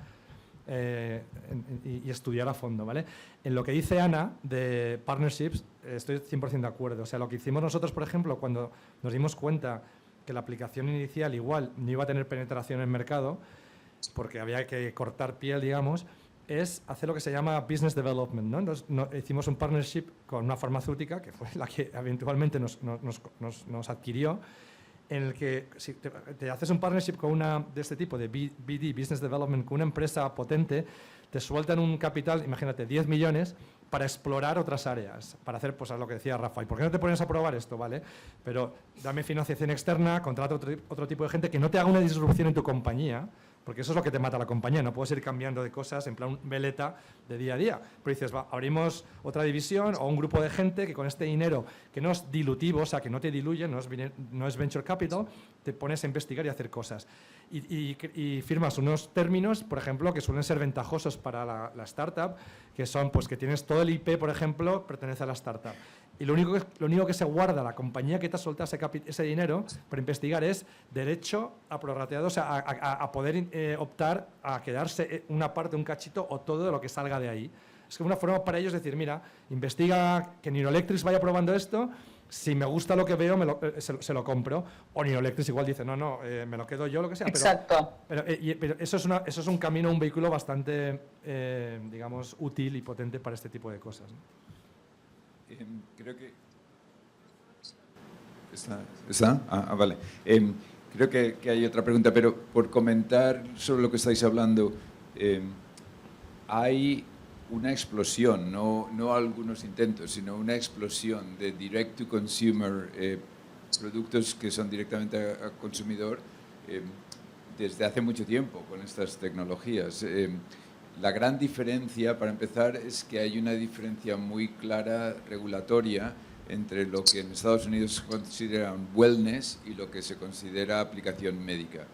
y estudiar a fondo, ¿vale? En lo que dice Ana de partnerships, estoy 100% de acuerdo. O sea, lo que hicimos nosotros, por ejemplo, cuando nos dimos cuenta que la aplicación inicial igual no iba a tener penetración en el mercado, porque había que cortar piel, digamos, es hacer lo que se llama business development, ¿no? Entonces, hicimos un partnership con una farmacéutica, que fue la que eventualmente nos adquirió, en el que si te haces un partnership con una de este tipo de BD, Business Development, con una empresa potente, te sueltan un capital, imagínate, 10 millones para explorar otras áreas, para hacer, pues, lo que decía Rafa. ¿Y por qué no te pones a probar esto, vale? Pero dame financiación externa, contrata otro tipo de gente que no te haga una disrupción en tu compañía, porque eso es lo que te mata a la compañía. No puedes ir cambiando de cosas en plan veleta de día a día. Pero dices, va, abrimos otra división o un grupo de gente que con este dinero, que no es dilutivo, o sea, que no te diluye, no es venture capital, te pones a investigar y a hacer cosas. Y firmas unos términos, por ejemplo, que suelen ser ventajosos para la startup, que son, pues, que tienes todo el IP, por ejemplo, pertenece a la startup. y lo único que se guarda la compañía que te ha soltado ese dinero para investigar es derecho a prorrateado, o sea, a poder optar a quedarse una parte, un cachito o todo de lo que salga de ahí. Es que una forma para ellos decir, mira, investiga que Neuroelectrics vaya probando esto, si me gusta lo que veo, se lo compro. O Neuroelectrics igual dice, no, me lo quedo yo, lo que sea. Exacto. Pero eso es un camino, un vehículo bastante, digamos, útil y potente para este tipo de cosas, ¿no? Creo que... ¿Está? Vale. Creo que hay otra pregunta, pero por comentar sobre lo que estáis hablando, hay una explosión, no algunos intentos, sino una explosión de direct-to-consumer, productos que son directamente a consumidor, desde hace mucho tiempo con estas tecnologías. La gran diferencia, para empezar, es que hay una diferencia muy clara regulatoria entre lo que en Estados Unidos se considera un wellness y lo que se considera aplicación médica.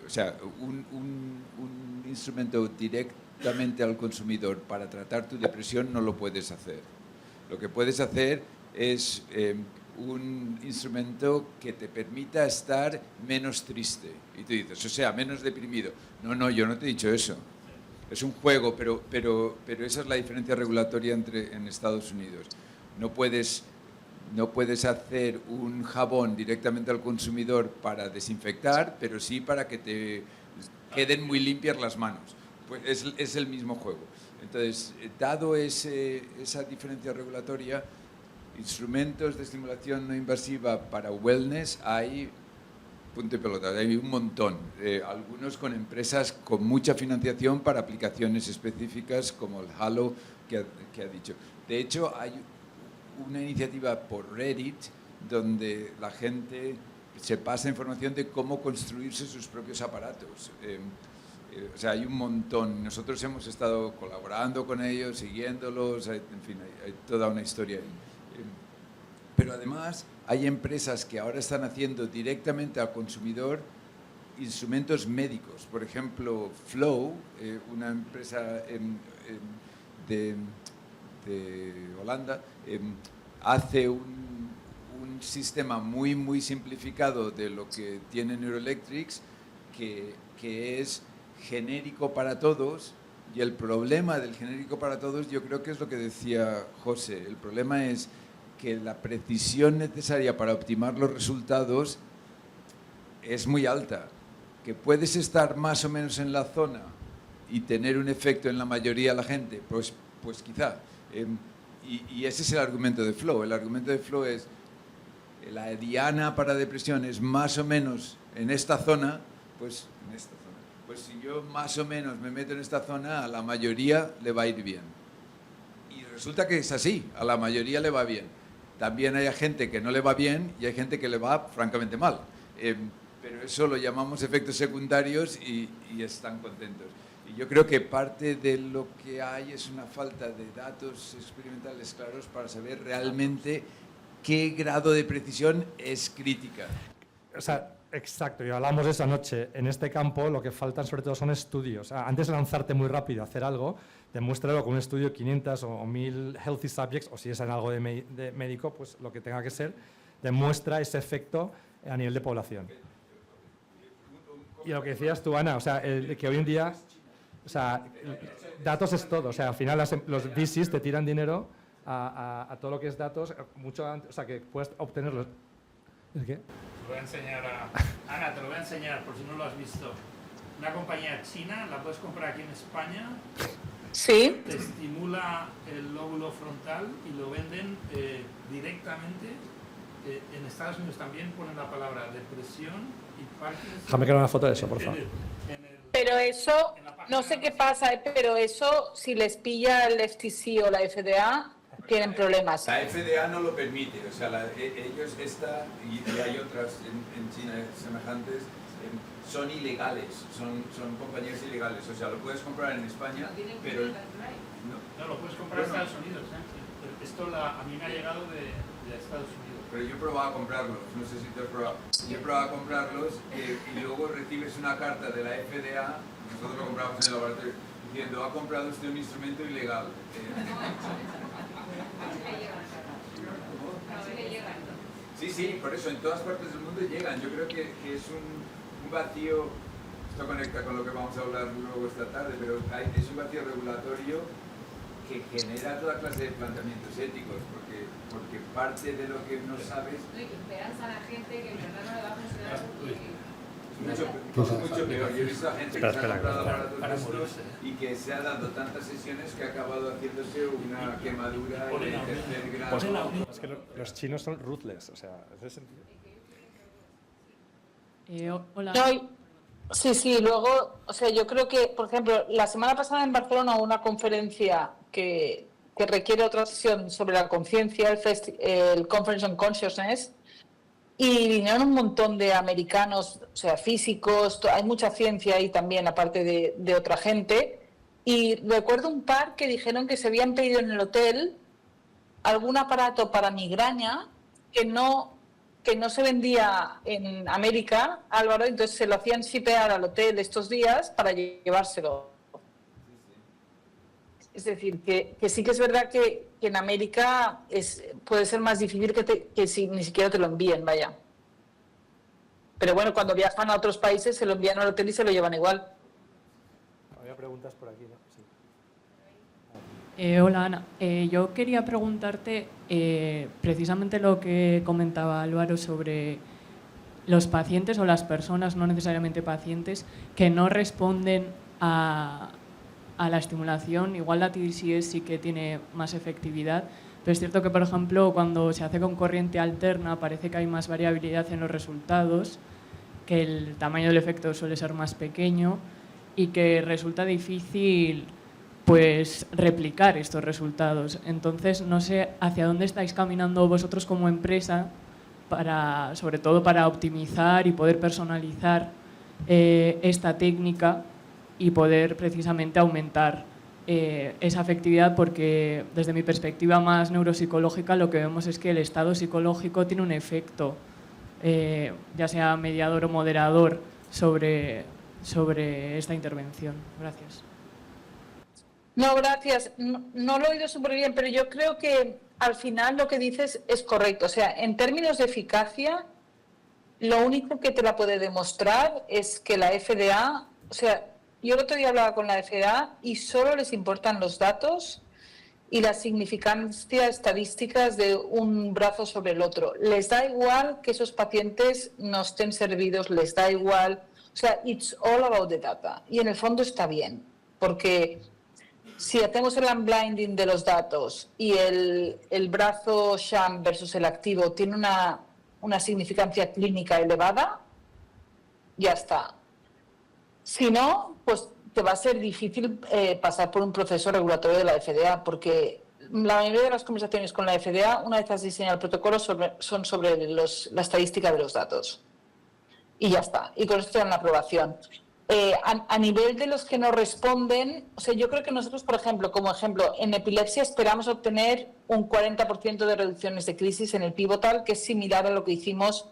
O sea, un instrumento directamente al consumidor para tratar tu depresión no lo puedes hacer. Lo que puedes hacer es un instrumento que te permita estar menos triste. Y tú dices, o sea, menos deprimido. No, yo no te he dicho eso. Es un juego, pero esa es la diferencia regulatoria en Estados Unidos. No puedes hacer un jabón directamente al consumidor para desinfectar, pero sí para que te queden muy limpias las manos. Pues es el mismo juego. Entonces, dado esa diferencia regulatoria, instrumentos de estimulación no invasiva para wellness hay punto y pelota, hay un montón. Algunos con empresas con mucha financiación para aplicaciones específicas como el Halo que ha dicho. De hecho, hay una iniciativa por Reddit donde la gente se pasa información de cómo construirse sus propios aparatos. O sea, hay un montón. Nosotros hemos estado colaborando con ellos, siguiéndolos, en fin, hay toda una historia ahí. Pero además hay empresas que ahora están haciendo directamente al consumidor instrumentos médicos. Por ejemplo, Flow, una empresa de Holanda, hace un sistema muy simplificado de lo que tiene Neuroelectrics, que es genérico para todos. Y el problema del genérico para todos, yo creo que es lo que decía José. El problema es que la precisión necesaria para optimar los resultados es muy alta. Que puedes estar más o menos en la zona y tener un efecto en la mayoría de la gente, pues quizá. Y ese es el argumento de Flow. El argumento de Flow es la diana para depresión es más o menos en esta zona, pues en esta zona. Pues si yo más o menos me meto en esta zona, a la mayoría le va a ir bien. Y resulta que es así, a la mayoría le va bien. También hay gente que no le va bien y hay gente que le va francamente mal. Pero eso lo llamamos efectos secundarios y están contentos. Y yo creo que parte de lo que hay es una falta de datos experimentales claros para saber realmente qué grado de precisión es crítica. O sea, exacto, y hablamos de eso anoche. En este campo lo que faltan sobre todo son estudios. Antes de lanzarte muy rápido a hacer algo, demuéstralo con un estudio de 500 o 1000 healthy subjects, o si es en algo de médico, pues lo que tenga que ser, demuestra ese efecto a nivel de población. Y lo que decías tú, Ana, o sea, que hoy en día, o sea, datos es todo. O sea, al final los VCs te tiran dinero a todo lo que es datos, mucho antes, o sea, que puedes obtenerlos. ¿El qué? Te lo voy a enseñar Ana, te lo voy a enseñar por si no lo has visto. Una compañía china, la puedes comprar aquí en España. Sí. Te estimula el lóbulo frontal y lo venden directamente. En Estados Unidos también ponen la palabra depresión y Parkinson. Déjame que haga una foto de eso, por favor. Pero eso, no sé qué pasa, pero eso, si les pilla el FTC o la FDA, tienen problemas. La FDA no lo permite, o sea, ellos y hay otras en China semejantes, son ilegales, son compañías ilegales, o sea, lo puedes comprar en España, pero... No, lo puedes comprar en Estados Unidos. Esto a mí me ha llegado de Estados Unidos. Pero yo he probado a comprarlos, no sé si te has probado. Yo he probado a comprarlos y luego recibes una carta de la FDA, nosotros lo compramos en el laboratorio, diciendo, ha comprado usted un instrumento ilegal. Sí, sí, por eso en todas partes del mundo llegan. Yo creo que es un vacío, esto conecta con lo que vamos a hablar luego esta tarde, pero es un vacío regulatorio que genera toda clase de planteamientos éticos, porque parte de lo que no sabes... No, y que esperanza a la gente que en verdad no le va a funcionar Es mucho peor. Yo he visto a gente que se ha comprado aparatos de estos y que se ha dado tantas sesiones que ha acabado haciéndose una quemadura en el tercer grado. Es que los chinos son ruthless, o sea, en ese sentido. Hola. Sí, luego, o sea, yo creo que, por ejemplo, la semana pasada en Barcelona hubo una conferencia que requiere otra sesión sobre la conciencia, el Conference on Consciousness, y vinieron un montón de americanos, o sea, físicos, hay mucha ciencia ahí también, aparte de otra gente, y recuerdo un par que dijeron que se habían pedido en el hotel algún aparato para migraña que no se vendía en América, Álvaro, entonces se lo hacían shipear al hotel estos días para llevárselo. Es decir, que sí que es verdad que en América puede ser más difícil que si ni siquiera te lo envíen, vaya. Pero bueno, cuando viajan a otros países se lo envían al hotel y se lo llevan igual. Había preguntas por aquí, ¿no? Sí. Hola Ana, yo quería preguntarte precisamente lo que comentaba Álvaro sobre los pacientes o las personas, no necesariamente pacientes, que no responden a la estimulación. Igual la TDCS sí que tiene más efectividad, pero es cierto que, por ejemplo, cuando se hace con corriente alterna parece que hay más variabilidad en los resultados, que el tamaño del efecto suele ser más pequeño y que resulta difícil pues replicar estos resultados. Entonces, no sé hacia dónde estáis caminando vosotros como empresa, sobre todo para optimizar y poder personalizar esta técnica y poder precisamente aumentar esa efectividad, porque desde mi perspectiva más neuropsicológica lo que vemos es que el estado psicológico tiene un efecto, ya sea mediador o moderador, sobre esta intervención. Gracias. No, gracias. No lo he oído súper bien, pero yo creo que al final lo que dices es correcto. O sea, en términos de eficacia, lo único que te la puede demostrar es que la FDA, o sea, yo el otro día hablaba con la FDA y solo les importan los datos y la significancia estadísticas de un brazo sobre el otro. Les da igual que esos pacientes no estén servidos, les da igual. O sea, it's all about the data. Y en el fondo está bien, porque si hacemos el unblinding de los datos y el brazo sham versus el activo tiene una significancia clínica elevada, ya está. Si no, pues te va a ser difícil pasar por un proceso regulatorio de la FDA, porque la mayoría de las conversaciones con la FDA, una vez has diseñado el protocolo, son sobre la estadística de los datos. Y ya está. Y con esto te dan la aprobación. A nivel de los que no responden, o sea, yo creo que nosotros, por ejemplo, en epilepsia esperamos obtener un 40% de reducciones de crisis en el pivotal, que es similar a lo que hicimos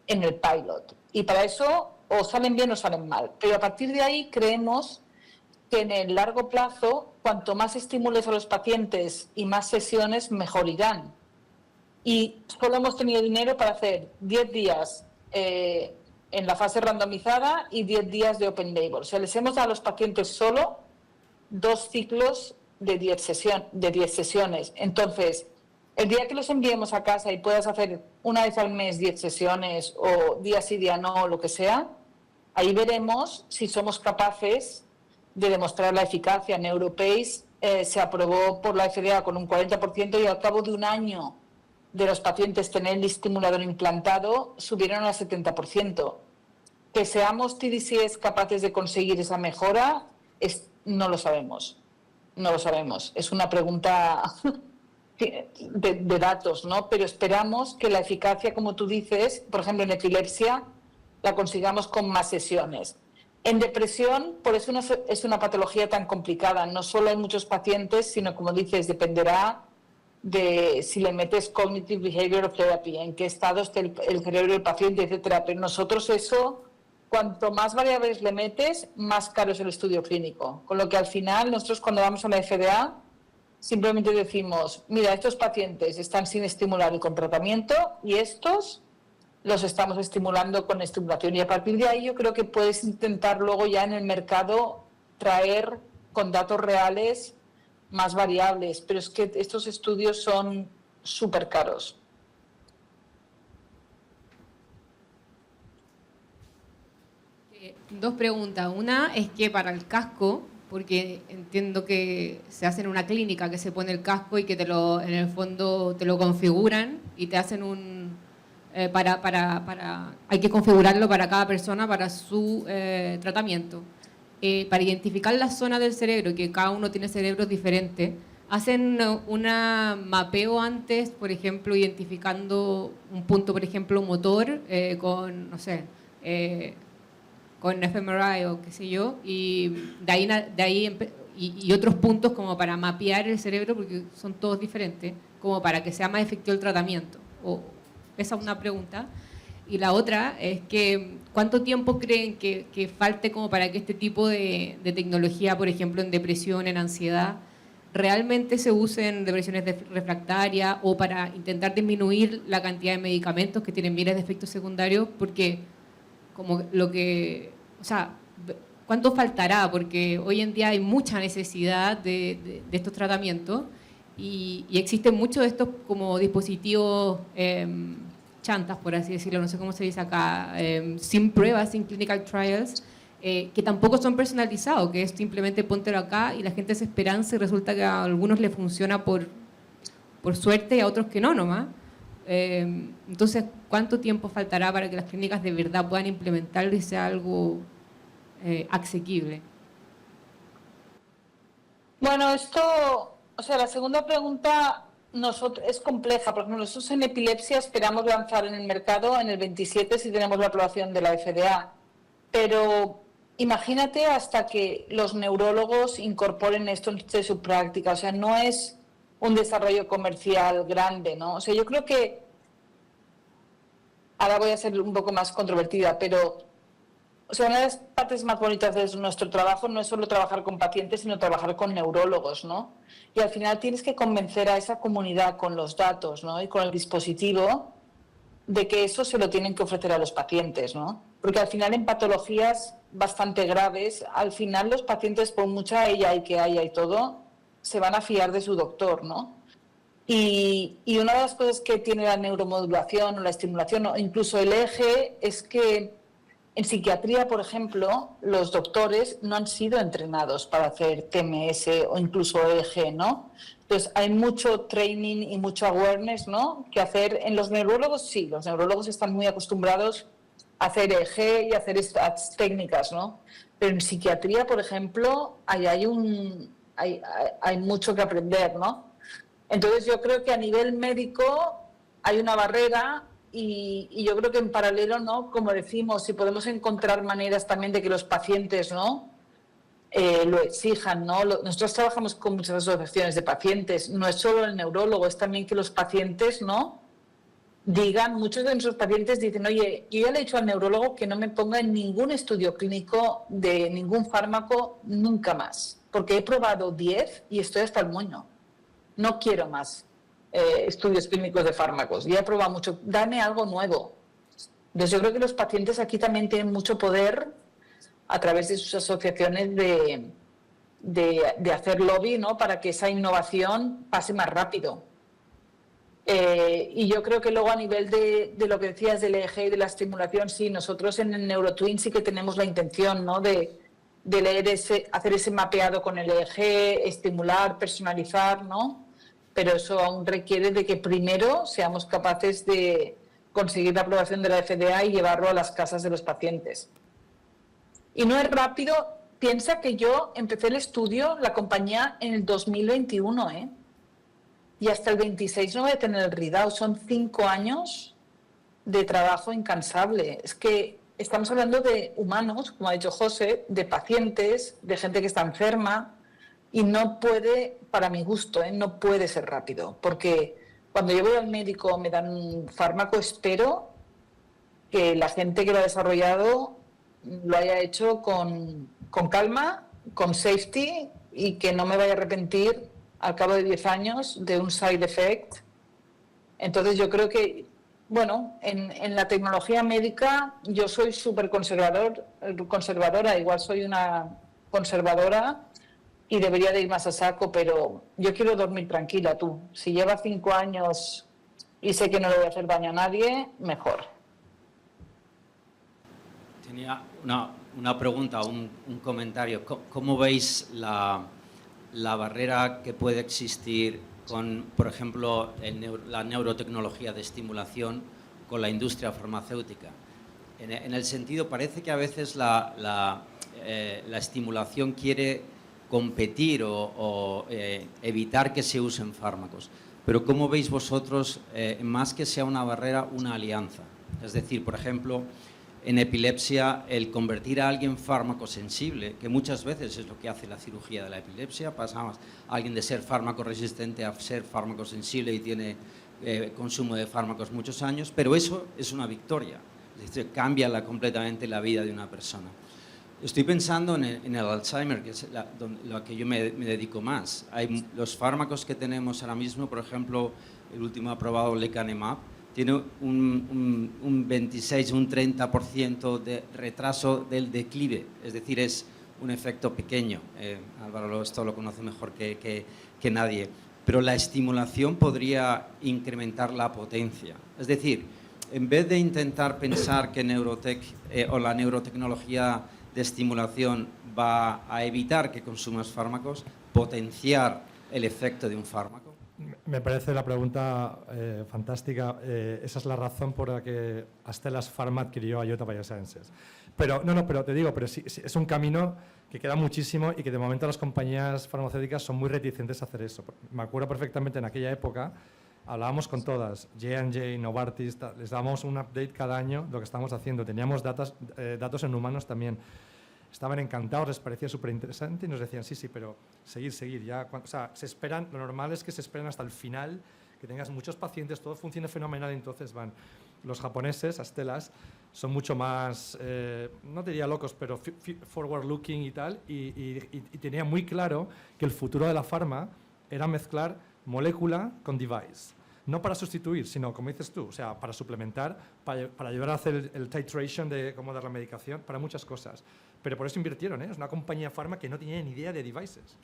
en el pilot. Y para eso o salen bien o salen mal. Pero a partir de ahí creemos que en el largo plazo, cuanto más estimules a los pacientes y más sesiones, mejor irán. Y solo hemos tenido dinero para hacer 10 días en la fase randomizada y 10 días de open label. O sea, les hemos dado a los pacientes solo 2 ciclos de 10 sesiones. Entonces, el día que los enviemos a casa y puedas hacer una vez al mes 10 sesiones o día sí, día no, lo que sea, ahí veremos si somos capaces de demostrar la eficacia. NeuroPace se aprobó por la FDA con un 40% y al cabo de un año de los pacientes tener el estimulador implantado subieron al 70%. Que seamos TDCs capaces de conseguir esa mejora, no lo sabemos. No lo sabemos. Es una pregunta de datos, ¿no? Pero esperamos que la eficacia, como tú dices, por ejemplo en epilepsia, la consigamos con más sesiones. En depresión, por eso es una patología tan complicada. No solo hay muchos pacientes, sino, como dices, dependerá de si le metes Cognitive Behavioral Therapy, en qué estado esté el cerebro del paciente, etcétera. Pero nosotros eso, cuanto más variables le metes, más caro es el estudio clínico. Con lo que al final, nosotros cuando vamos a la FDA, simplemente decimos, mira, estos pacientes están sin estimular y con tratamiento y estos los estamos estimulando con estimulación. Y a partir de ahí yo creo que puedes intentar luego ya en el mercado traer con datos reales más variables, pero es que estos estudios son súper caros. Dos preguntas. Una es que para el casco, porque entiendo que se hace en una clínica que se pone el casco y que en el fondo te lo configuran y te hacen hay que configurarlo para cada persona, para su tratamiento. Para identificar la zona del cerebro, que cada uno tiene cerebros diferentes, hacen un mapeo antes, por ejemplo, identificando un punto, por ejemplo, motor, con, no sé, con fMRI o qué sé yo, y de ahí y otros puntos como para mapear el cerebro, porque son todos diferentes, como para que sea más efectivo el tratamiento. Esa es una pregunta. Y la otra es que, ¿cuánto tiempo creen que falte como para que este tipo de tecnología, por ejemplo, en depresión, en ansiedad, realmente se use en depresiones refractarias o para intentar disminuir la cantidad de medicamentos que tienen miles de efectos secundarios? Porque como o sea, ¿cuánto faltará? Porque hoy en día hay mucha necesidad de estos tratamientos y existen muchos de estos como dispositivos chantas, por así decirlo, no sé cómo se dice acá, sin pruebas, sin clinical trials, que tampoco son personalizados, que es simplemente póntelo acá y la gente se esperanza y resulta que a algunos les funciona por suerte y a otros que no nomás. Entonces, ¿cuánto tiempo faltará para que las clínicas de verdad puedan implementarlo y sea algo asequible? Bueno, o sea, la segunda pregunta es compleja. Por ejemplo, nosotros en epilepsia esperamos lanzar en el mercado en el 27 si tenemos la aprobación de la FDA. Pero imagínate hasta que los neurólogos incorporen esto en su práctica. O sea, no es un desarrollo comercial grande, ¿no? O sea, yo creo que, ahora voy a ser un poco más controvertida, pero, o sea, una de las partes más bonitas de nuestro trabajo no es solo trabajar con pacientes, sino trabajar con neurólogos, ¿no? Y al final tienes que convencer a esa comunidad con los datos, ¿no? Y con el dispositivo de que eso se lo tienen que ofrecer a los pacientes, ¿no? Porque al final en patologías bastante graves, al final los pacientes, por mucha AI que haya y todo, se van a fiar de su doctor, ¿no? Y una de las cosas que tiene la neuromodulación o la estimulación o incluso el EEG es que en psiquiatría, por ejemplo, los doctores no han sido entrenados para hacer TMS o incluso EEG, ¿no? Entonces hay mucho training y mucho awareness, ¿no?, que hacer. En los neurólogos sí, los neurólogos están muy acostumbrados a hacer EEG y a hacer estas técnicas, ¿no? Pero en psiquiatría, por ejemplo, hay mucho que aprender, ¿no? Entonces yo creo que a nivel médico hay una barrera y yo creo que en paralelo, ¿no?, como decimos, si podemos encontrar maneras también de que los pacientes, ¿no?, lo exijan, ¿no? Nosotros trabajamos con muchas asociaciones de pacientes, no es solo el neurólogo, es también que los pacientes, ¿no?, digan, muchos de nuestros pacientes dicen, oye, yo ya le he dicho al neurólogo que no me ponga en ningún estudio clínico de ningún fármaco nunca más, porque he probado 10 y estoy hasta el moño. No quiero más estudios clínicos de fármacos. Ya he probado mucho. Dame algo nuevo. Entonces yo creo que los pacientes aquí también tienen mucho poder a través de sus asociaciones de hacer lobby, ¿no?, para que esa innovación pase más rápido. Y yo creo que luego a nivel de lo que decías del EEG y de la estimulación, sí, nosotros en el NeuroTwin sí que tenemos la intención, ¿no?, de hacer ese mapeado con el EEG, estimular, personalizar, ¿no? Pero eso aún requiere de que primero seamos capaces de conseguir la aprobación de la FDA y llevarlo a las casas de los pacientes. Y no es rápido. Piensa que yo empecé el estudio, la compañía, en el 2021, ¿eh? Y hasta el 26 no voy a tener el readout. Son 5 años de trabajo incansable. Es que estamos hablando de humanos, como ha dicho José, de pacientes, de gente que está enferma, y no puede, para mi gusto, no puede ser rápido, porque cuando yo voy al médico me dan un fármaco, espero que la gente que lo ha desarrollado lo haya hecho con calma, con safety, y que no me vaya a arrepentir al cabo de 10 años de un side effect. Entonces yo creo que, bueno, en la tecnología médica yo soy súper conservadora, igual soy una conservadora y debería de ir más a saco, pero yo quiero dormir tranquila, tú. Si lleva 5 años y sé que no le voy a hacer daño a nadie, mejor. Tenía una pregunta, un comentario. ¿Cómo veis la barrera que puede existir con, por ejemplo, la neurotecnología de estimulación con la industria farmacéutica? En el sentido, parece que a veces la estimulación quiere competir o evitar que se usen fármacos. Pero ¿cómo veis vosotros, más que sea una barrera, una alianza? Es decir, por ejemplo, en epilepsia, el convertir a alguien fármaco sensible, que muchas veces es lo que hace la cirugía de la epilepsia, pasamos a alguien de ser fármaco resistente a ser fármaco sensible y tiene consumo de fármacos muchos años, pero eso es una victoria, es decir, cambia completamente la vida de una persona. Estoy pensando en el Alzheimer, que es lo que yo me dedico más. Hay los fármacos que tenemos ahora mismo, por ejemplo, el último aprobado, lecanemab, tiene un 26, un 30% de retraso del declive, es decir, es un efecto pequeño. Álvaro esto lo conoce mejor que nadie, pero la estimulación podría incrementar la potencia. Es decir, en vez de intentar pensar que neurotech o la neurotecnología de estimulación va a evitar que consumas fármacos, potenciar el efecto de un fármaco. Me parece la pregunta fantástica. Esa es la razón por la que Astellas Pharma adquirió a IOTA Biosciences. Pero pero te digo, pero sí, es un camino que queda muchísimo y que de momento las compañías farmacéuticas son muy reticentes a hacer eso. Me acuerdo perfectamente en aquella época, hablábamos con todas, J&J, Novartis, les dábamos un update cada año de lo que estábamos haciendo. Teníamos datos en humanos también. Estaban encantados, les parecía súper interesante y nos decían, sí, pero seguir ya. O sea, se esperan, lo normal es que se esperen hasta el final, que tengas muchos pacientes, todo funciona fenomenal y entonces van. Los japoneses, Astellas, son mucho más, no te diría locos, pero forward looking y tal, y tenía muy claro que el futuro de la farma era mezclar molécula con device. No para sustituir, sino, como dices tú, o sea, para suplementar, para ayudar a hacer el titration de cómo dar la medicación, para muchas cosas. Pero por eso invirtieron, ¿eh? Es una compañía farma que no tenía ni idea de devices.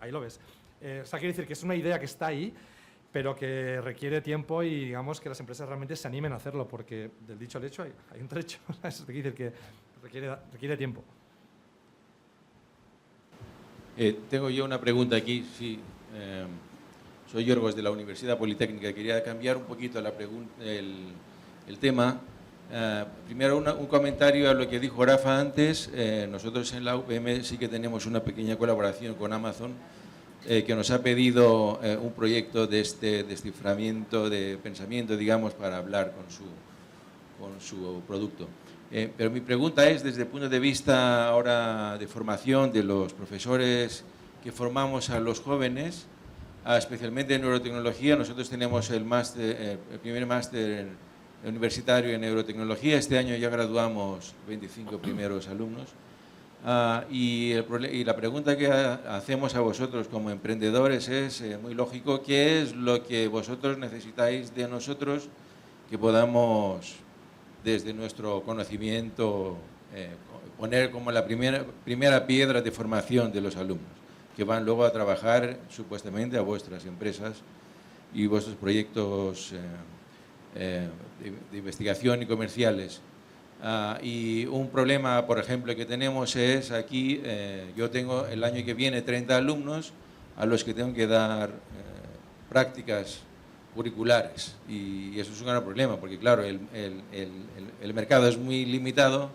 Ahí lo ves. O sea, quiere decir que es una idea que está ahí, pero que requiere tiempo y, digamos, que las empresas realmente se animen a hacerlo, porque del dicho al hecho hay un trecho. Eso quiere decir que requiere tiempo. Tengo yo una pregunta aquí, sí. Soy Yorgos de la Universidad Politécnica. Quería cambiar un poquito el tema. Primero un comentario a lo que dijo Rafa antes. Nosotros en la UPM sí que tenemos una pequeña colaboración con Amazon que nos ha pedido un proyecto de desciframiento de pensamiento, digamos, para hablar con su producto. Pero mi pregunta es, desde el punto de vista ahora de formación de los profesores que formamos a los jóvenes, especialmente en neurotecnología. Nosotros tenemos el primer máster universitario en neurotecnología. Este año ya graduamos 25 primeros alumnos. Y la pregunta que hacemos a vosotros como emprendedores es muy lógico: ¿qué es lo que vosotros necesitáis de nosotros que podamos, desde nuestro conocimiento, poner como la primera piedra de formación de los alumnos, que van luego a trabajar supuestamente a vuestras empresas y vuestros proyectos de investigación y comerciales? Y un problema, por ejemplo, que tenemos es aquí, yo tengo el año que viene 30 alumnos a los que tengo que dar prácticas curriculares, y eso es un gran problema, porque claro, el mercado es muy limitado.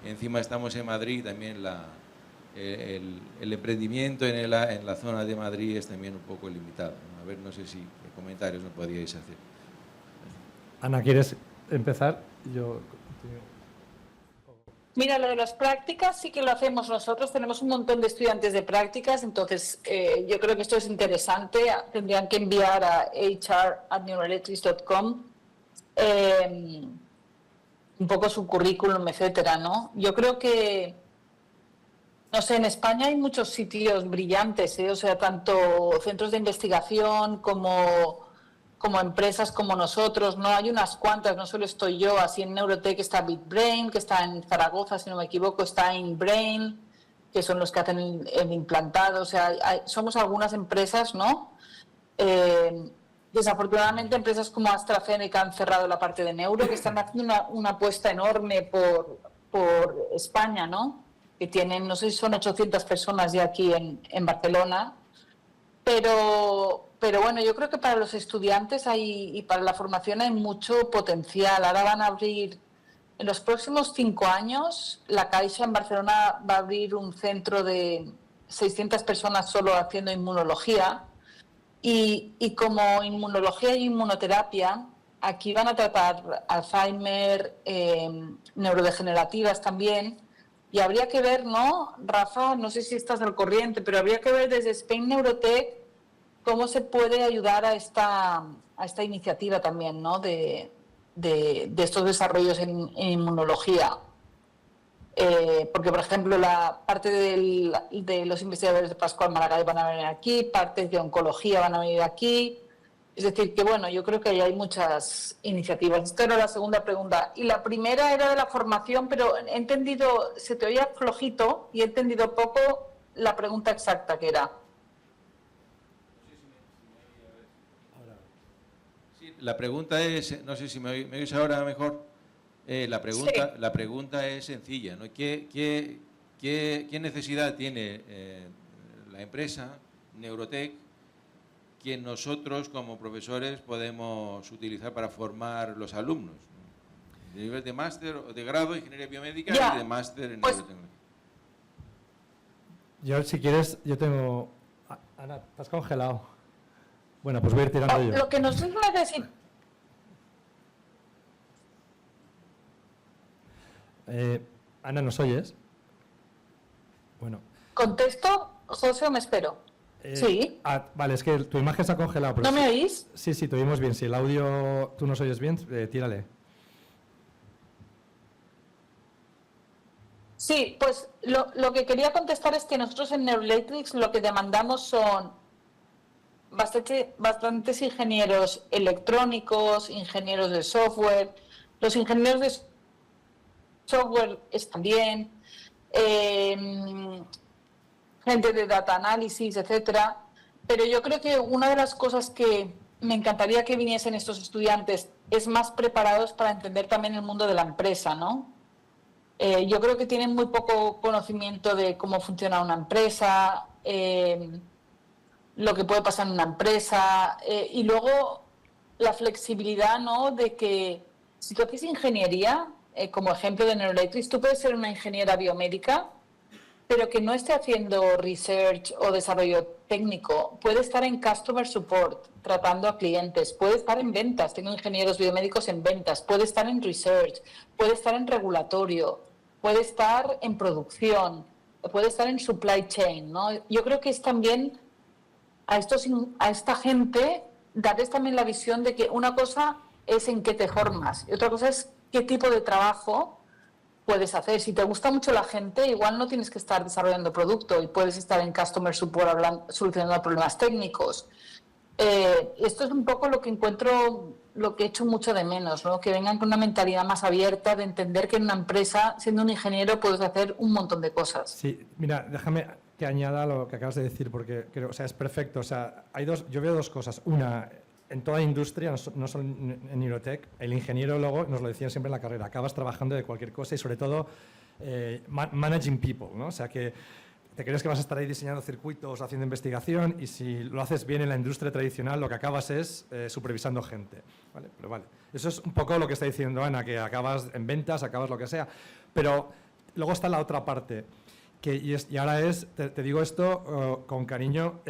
Encima estamos en Madrid, también el emprendimiento en la zona de Madrid es también un poco limitado. A ver, no sé si comentarios me podríais hacer. Ana, ¿quieres empezar? Yo... Mira, lo de las prácticas sí que lo hacemos nosotros. Tenemos un montón de estudiantes de prácticas, entonces yo creo que esto es interesante. Tendrían que enviar a hr@neuroelectrics.com un poco su currículum, etcétera, ¿no? Yo creo que No sé, en España hay muchos sitios brillantes, ¿eh? O sea, tanto centros de investigación como empresas como nosotros, ¿no? Hay unas cuantas, no solo estoy yo, así en Neurotech está BitBrain, que está en Zaragoza, si no me equivoco, está InBrain, que son los que hacen el implantado, o sea, somos algunas empresas, ¿no? Desafortunadamente, empresas como AstraZeneca han cerrado la parte de neuro, que están haciendo una apuesta enorme por España, ¿no? Que tienen, no sé si son 800 personas ya aquí en Barcelona, pero bueno, yo creo que para los estudiantes y para la formación hay mucho potencial. Ahora van a abrir, en los próximos 5 años, la Caixa en Barcelona va a abrir un centro de 600 personas solo haciendo inmunología. Y como inmunología y inmunoterapia, aquí van a tratar Alzheimer, neurodegenerativas también. Y habría que ver, ¿no, Rafa? No sé si estás al corriente, pero habría que ver desde Spain Neurotech cómo se puede ayudar a esta iniciativa también, ¿no? De estos desarrollos en inmunología. Porque, por ejemplo, la parte de los investigadores de Pascual Maragall van a venir aquí, partes de oncología van a venir aquí. Es decir, que bueno, yo creo que ahí hay muchas iniciativas. Esta era la segunda pregunta. Y la primera era de la formación, pero he entendido, se te oía flojito y he entendido poco la pregunta exacta que era. Sí, la pregunta es, no sé si me oís ahora mejor. La pregunta es sencilla, ¿no? ¿Qué necesidad tiene la empresa Neurotech que nosotros como profesores podemos utilizar para formar los alumnos? De nivel de máster o de grado en ingeniería biomédica y de máster en neurotecnología. Yo, si quieres, yo tengo... Ana, te has congelado. Bueno, pues voy a ir tirando yo. Lo que nosotros necesitamos... Ana, ¿nos oyes? Bueno. ¿Contesto, José, o me espero? Sí. Vale, es que tu imagen se ha congelado. Pero ¿No me oís? Sí, te oímos bien. Si el audio tú nos oyes bien, tírale. Sí, pues lo que quería contestar es que nosotros en Neuroelectrics lo que demandamos son bastantes ingenieros electrónicos, ingenieros de software. Los ingenieros de software están bien, gente de data análisis, etcétera. Pero yo creo que una de las cosas que me encantaría que viniesen estos estudiantes es más preparados para entender también el mundo de la empresa, ¿no? Yo creo que tienen muy poco conocimiento de cómo funciona una empresa, lo que puede pasar en una empresa, y luego la flexibilidad, ¿no? De que si tú haces ingeniería, como ejemplo de Neuroelectrics, tú puedes ser una ingeniera biomédica, pero que no esté haciendo research o desarrollo técnico. Puede estar en customer support, tratando a clientes, puede estar en ventas, tengo ingenieros biomédicos en ventas, puede estar en research, puede estar en regulatorio, puede estar en producción, puede estar en supply chain, ¿no? Yo creo que es también a esta gente darles también la visión de que una cosa es en qué te formas y otra cosa es qué tipo de trabajo puedes hacer. Si te gusta mucho la gente, igual no tienes que estar desarrollando producto y puedes estar en customer support solucionando problemas técnicos. Esto es un poco lo que encuentro, lo que echo mucho de menos, ¿no? Que vengan con una mentalidad más abierta de entender que en una empresa, siendo un ingeniero, puedes hacer un montón de cosas. Sí, mira, déjame que añada lo que acabas de decir, porque creo, o sea, es perfecto. O sea, yo veo dos cosas. Una, en toda industria, no solo en Neurotech, el ingeniero luego, nos lo decían siempre en la carrera, acabas trabajando de cualquier cosa y sobre todo managing people, ¿no? O sea que te crees que vas a estar ahí diseñando circuitos, haciendo investigación y si lo haces bien en la industria tradicional lo que acabas es supervisando gente, ¿vale? Pero vale, eso es un poco lo que está diciendo Ana, que acabas en ventas, acabas lo que sea, pero luego está la otra parte. Y ahora te digo esto con cariño,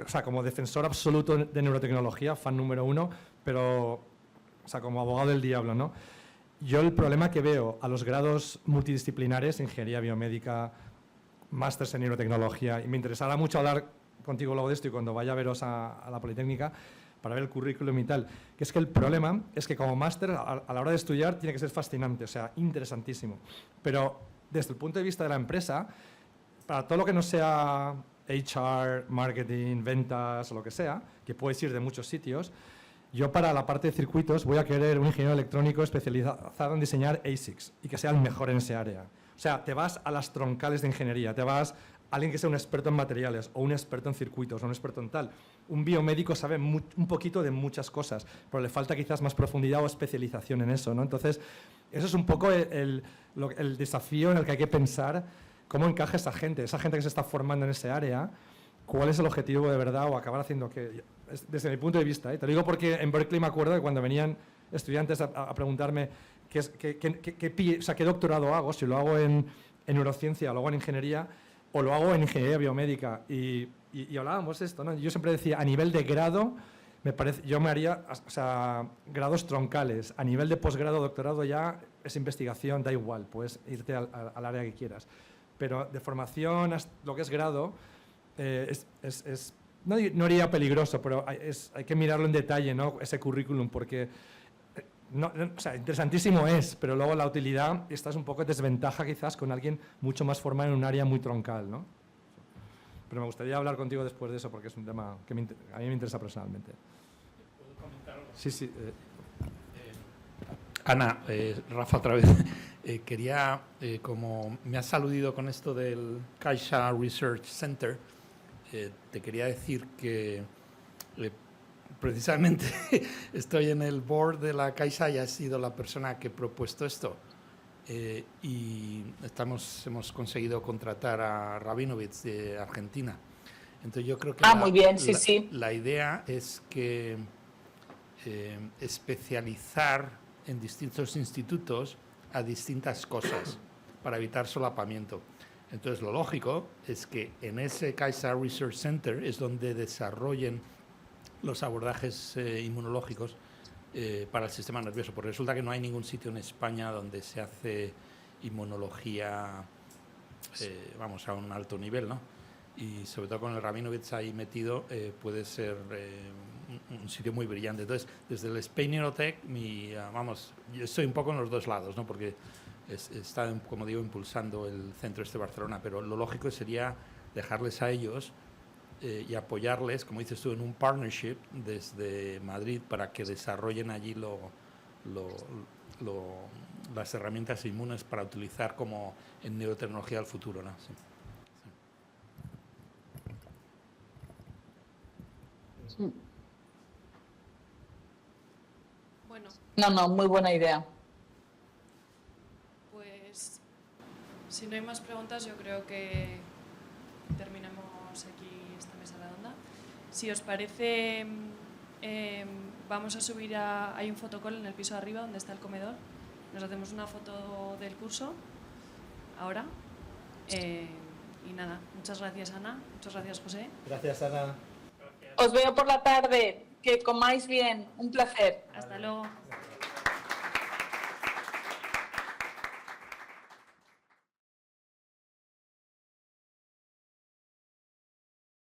o sea, como defensor absoluto de neurotecnología, fan número 1, pero, o sea, como abogado del diablo, ¿no? Yo el problema que veo a los grados multidisciplinares, ingeniería biomédica, másters en neurotecnología, y me interesará mucho hablar contigo luego de esto y cuando vaya a veros a la Politécnica, para ver el currículum y tal, que es que el problema es que como máster, a la hora de estudiar, tiene que ser fascinante, o sea, interesantísimo, pero desde el punto de vista de la empresa, para todo lo que no sea HR, marketing, ventas o lo que sea, que puedes ir de muchos sitios, yo para la parte de circuitos voy a querer un ingeniero electrónico especializado en diseñar ASICs y que sea el mejor en ese área. O sea, te vas a las troncales de ingeniería, te vas a alguien que sea un experto en materiales o un experto en circuitos o un experto en tal. Un biomédico sabe un poquito de muchas cosas, pero le falta quizás más profundidad o especialización en eso, ¿no? Entonces, eso es un poco el desafío en el que hay que pensar cómo encaja esa gente que se está formando en ese área, cuál es el objetivo de verdad o acabar haciendo que, desde mi punto de vista, te lo digo porque en Berkeley me acuerdo que cuando venían estudiantes a preguntarme qué doctorado hago, si lo hago en neurociencia, lo hago en ingeniería o lo hago en ingeniería biomédica y hablábamos de esto, ¿no? Yo siempre decía, a nivel de grado, yo me haría, o sea, grados troncales, a nivel de posgrado, doctorado ya es investigación, da igual, puedes irte al área que quieras, pero de formación, lo que es grado, no diría peligroso, pero hay que mirarlo en detalle, ¿no? Ese currículum, porque o sea, interesantísimo es, pero luego la utilidad, esta es un poco desventaja quizás con alguien mucho más formado en un área muy troncal, ¿no? Pero me gustaría hablar contigo después de eso porque es un tema que a mí me interesa personalmente. ¿Puedo comentar algo? Sí. Ana, Rafa otra vez. Quería, como me has aludido con esto del Caixa Research Center, te quería decir que precisamente estoy en el board de la Caixa y he sido la persona que he propuesto esto. Y hemos conseguido contratar a Rabinovich de Argentina. Entonces yo creo que muy bien, sí. La idea es que especializar en distintos institutos a distintas cosas para evitar solapamiento. Entonces lo lógico es que en ese Kaiser Research Center es donde desarrollen los abordajes inmunológicos para el sistema nervioso, porque resulta que no hay ningún sitio en España donde se hace inmunología, a un alto nivel, ¿no? Y sobre todo con el Rabinovich ahí metido puede ser un sitio muy brillante. Entonces, desde el Spain Neurotech, yo estoy un poco en los dos lados, ¿no? Porque está, como digo, impulsando el centro de Barcelona, pero lo lógico sería dejarles a ellos y apoyarles, como dices tú, en un partnership desde Madrid para que desarrollen allí las herramientas inmunes para utilizar como en neurotecnología del futuro, ¿no? Sí. Bueno. No, muy buena idea. Pues, si no hay más preguntas, yo creo que terminamos aquí esta mesa redonda. Si os parece, vamos a subir hay un fotocall en el piso de arriba donde está el comedor. Nos hacemos una foto del curso ahora. Y nada, muchas gracias Ana, muchas gracias José. Gracias, Ana. Os veo por la tarde, que comáis bien, un placer. Hasta luego.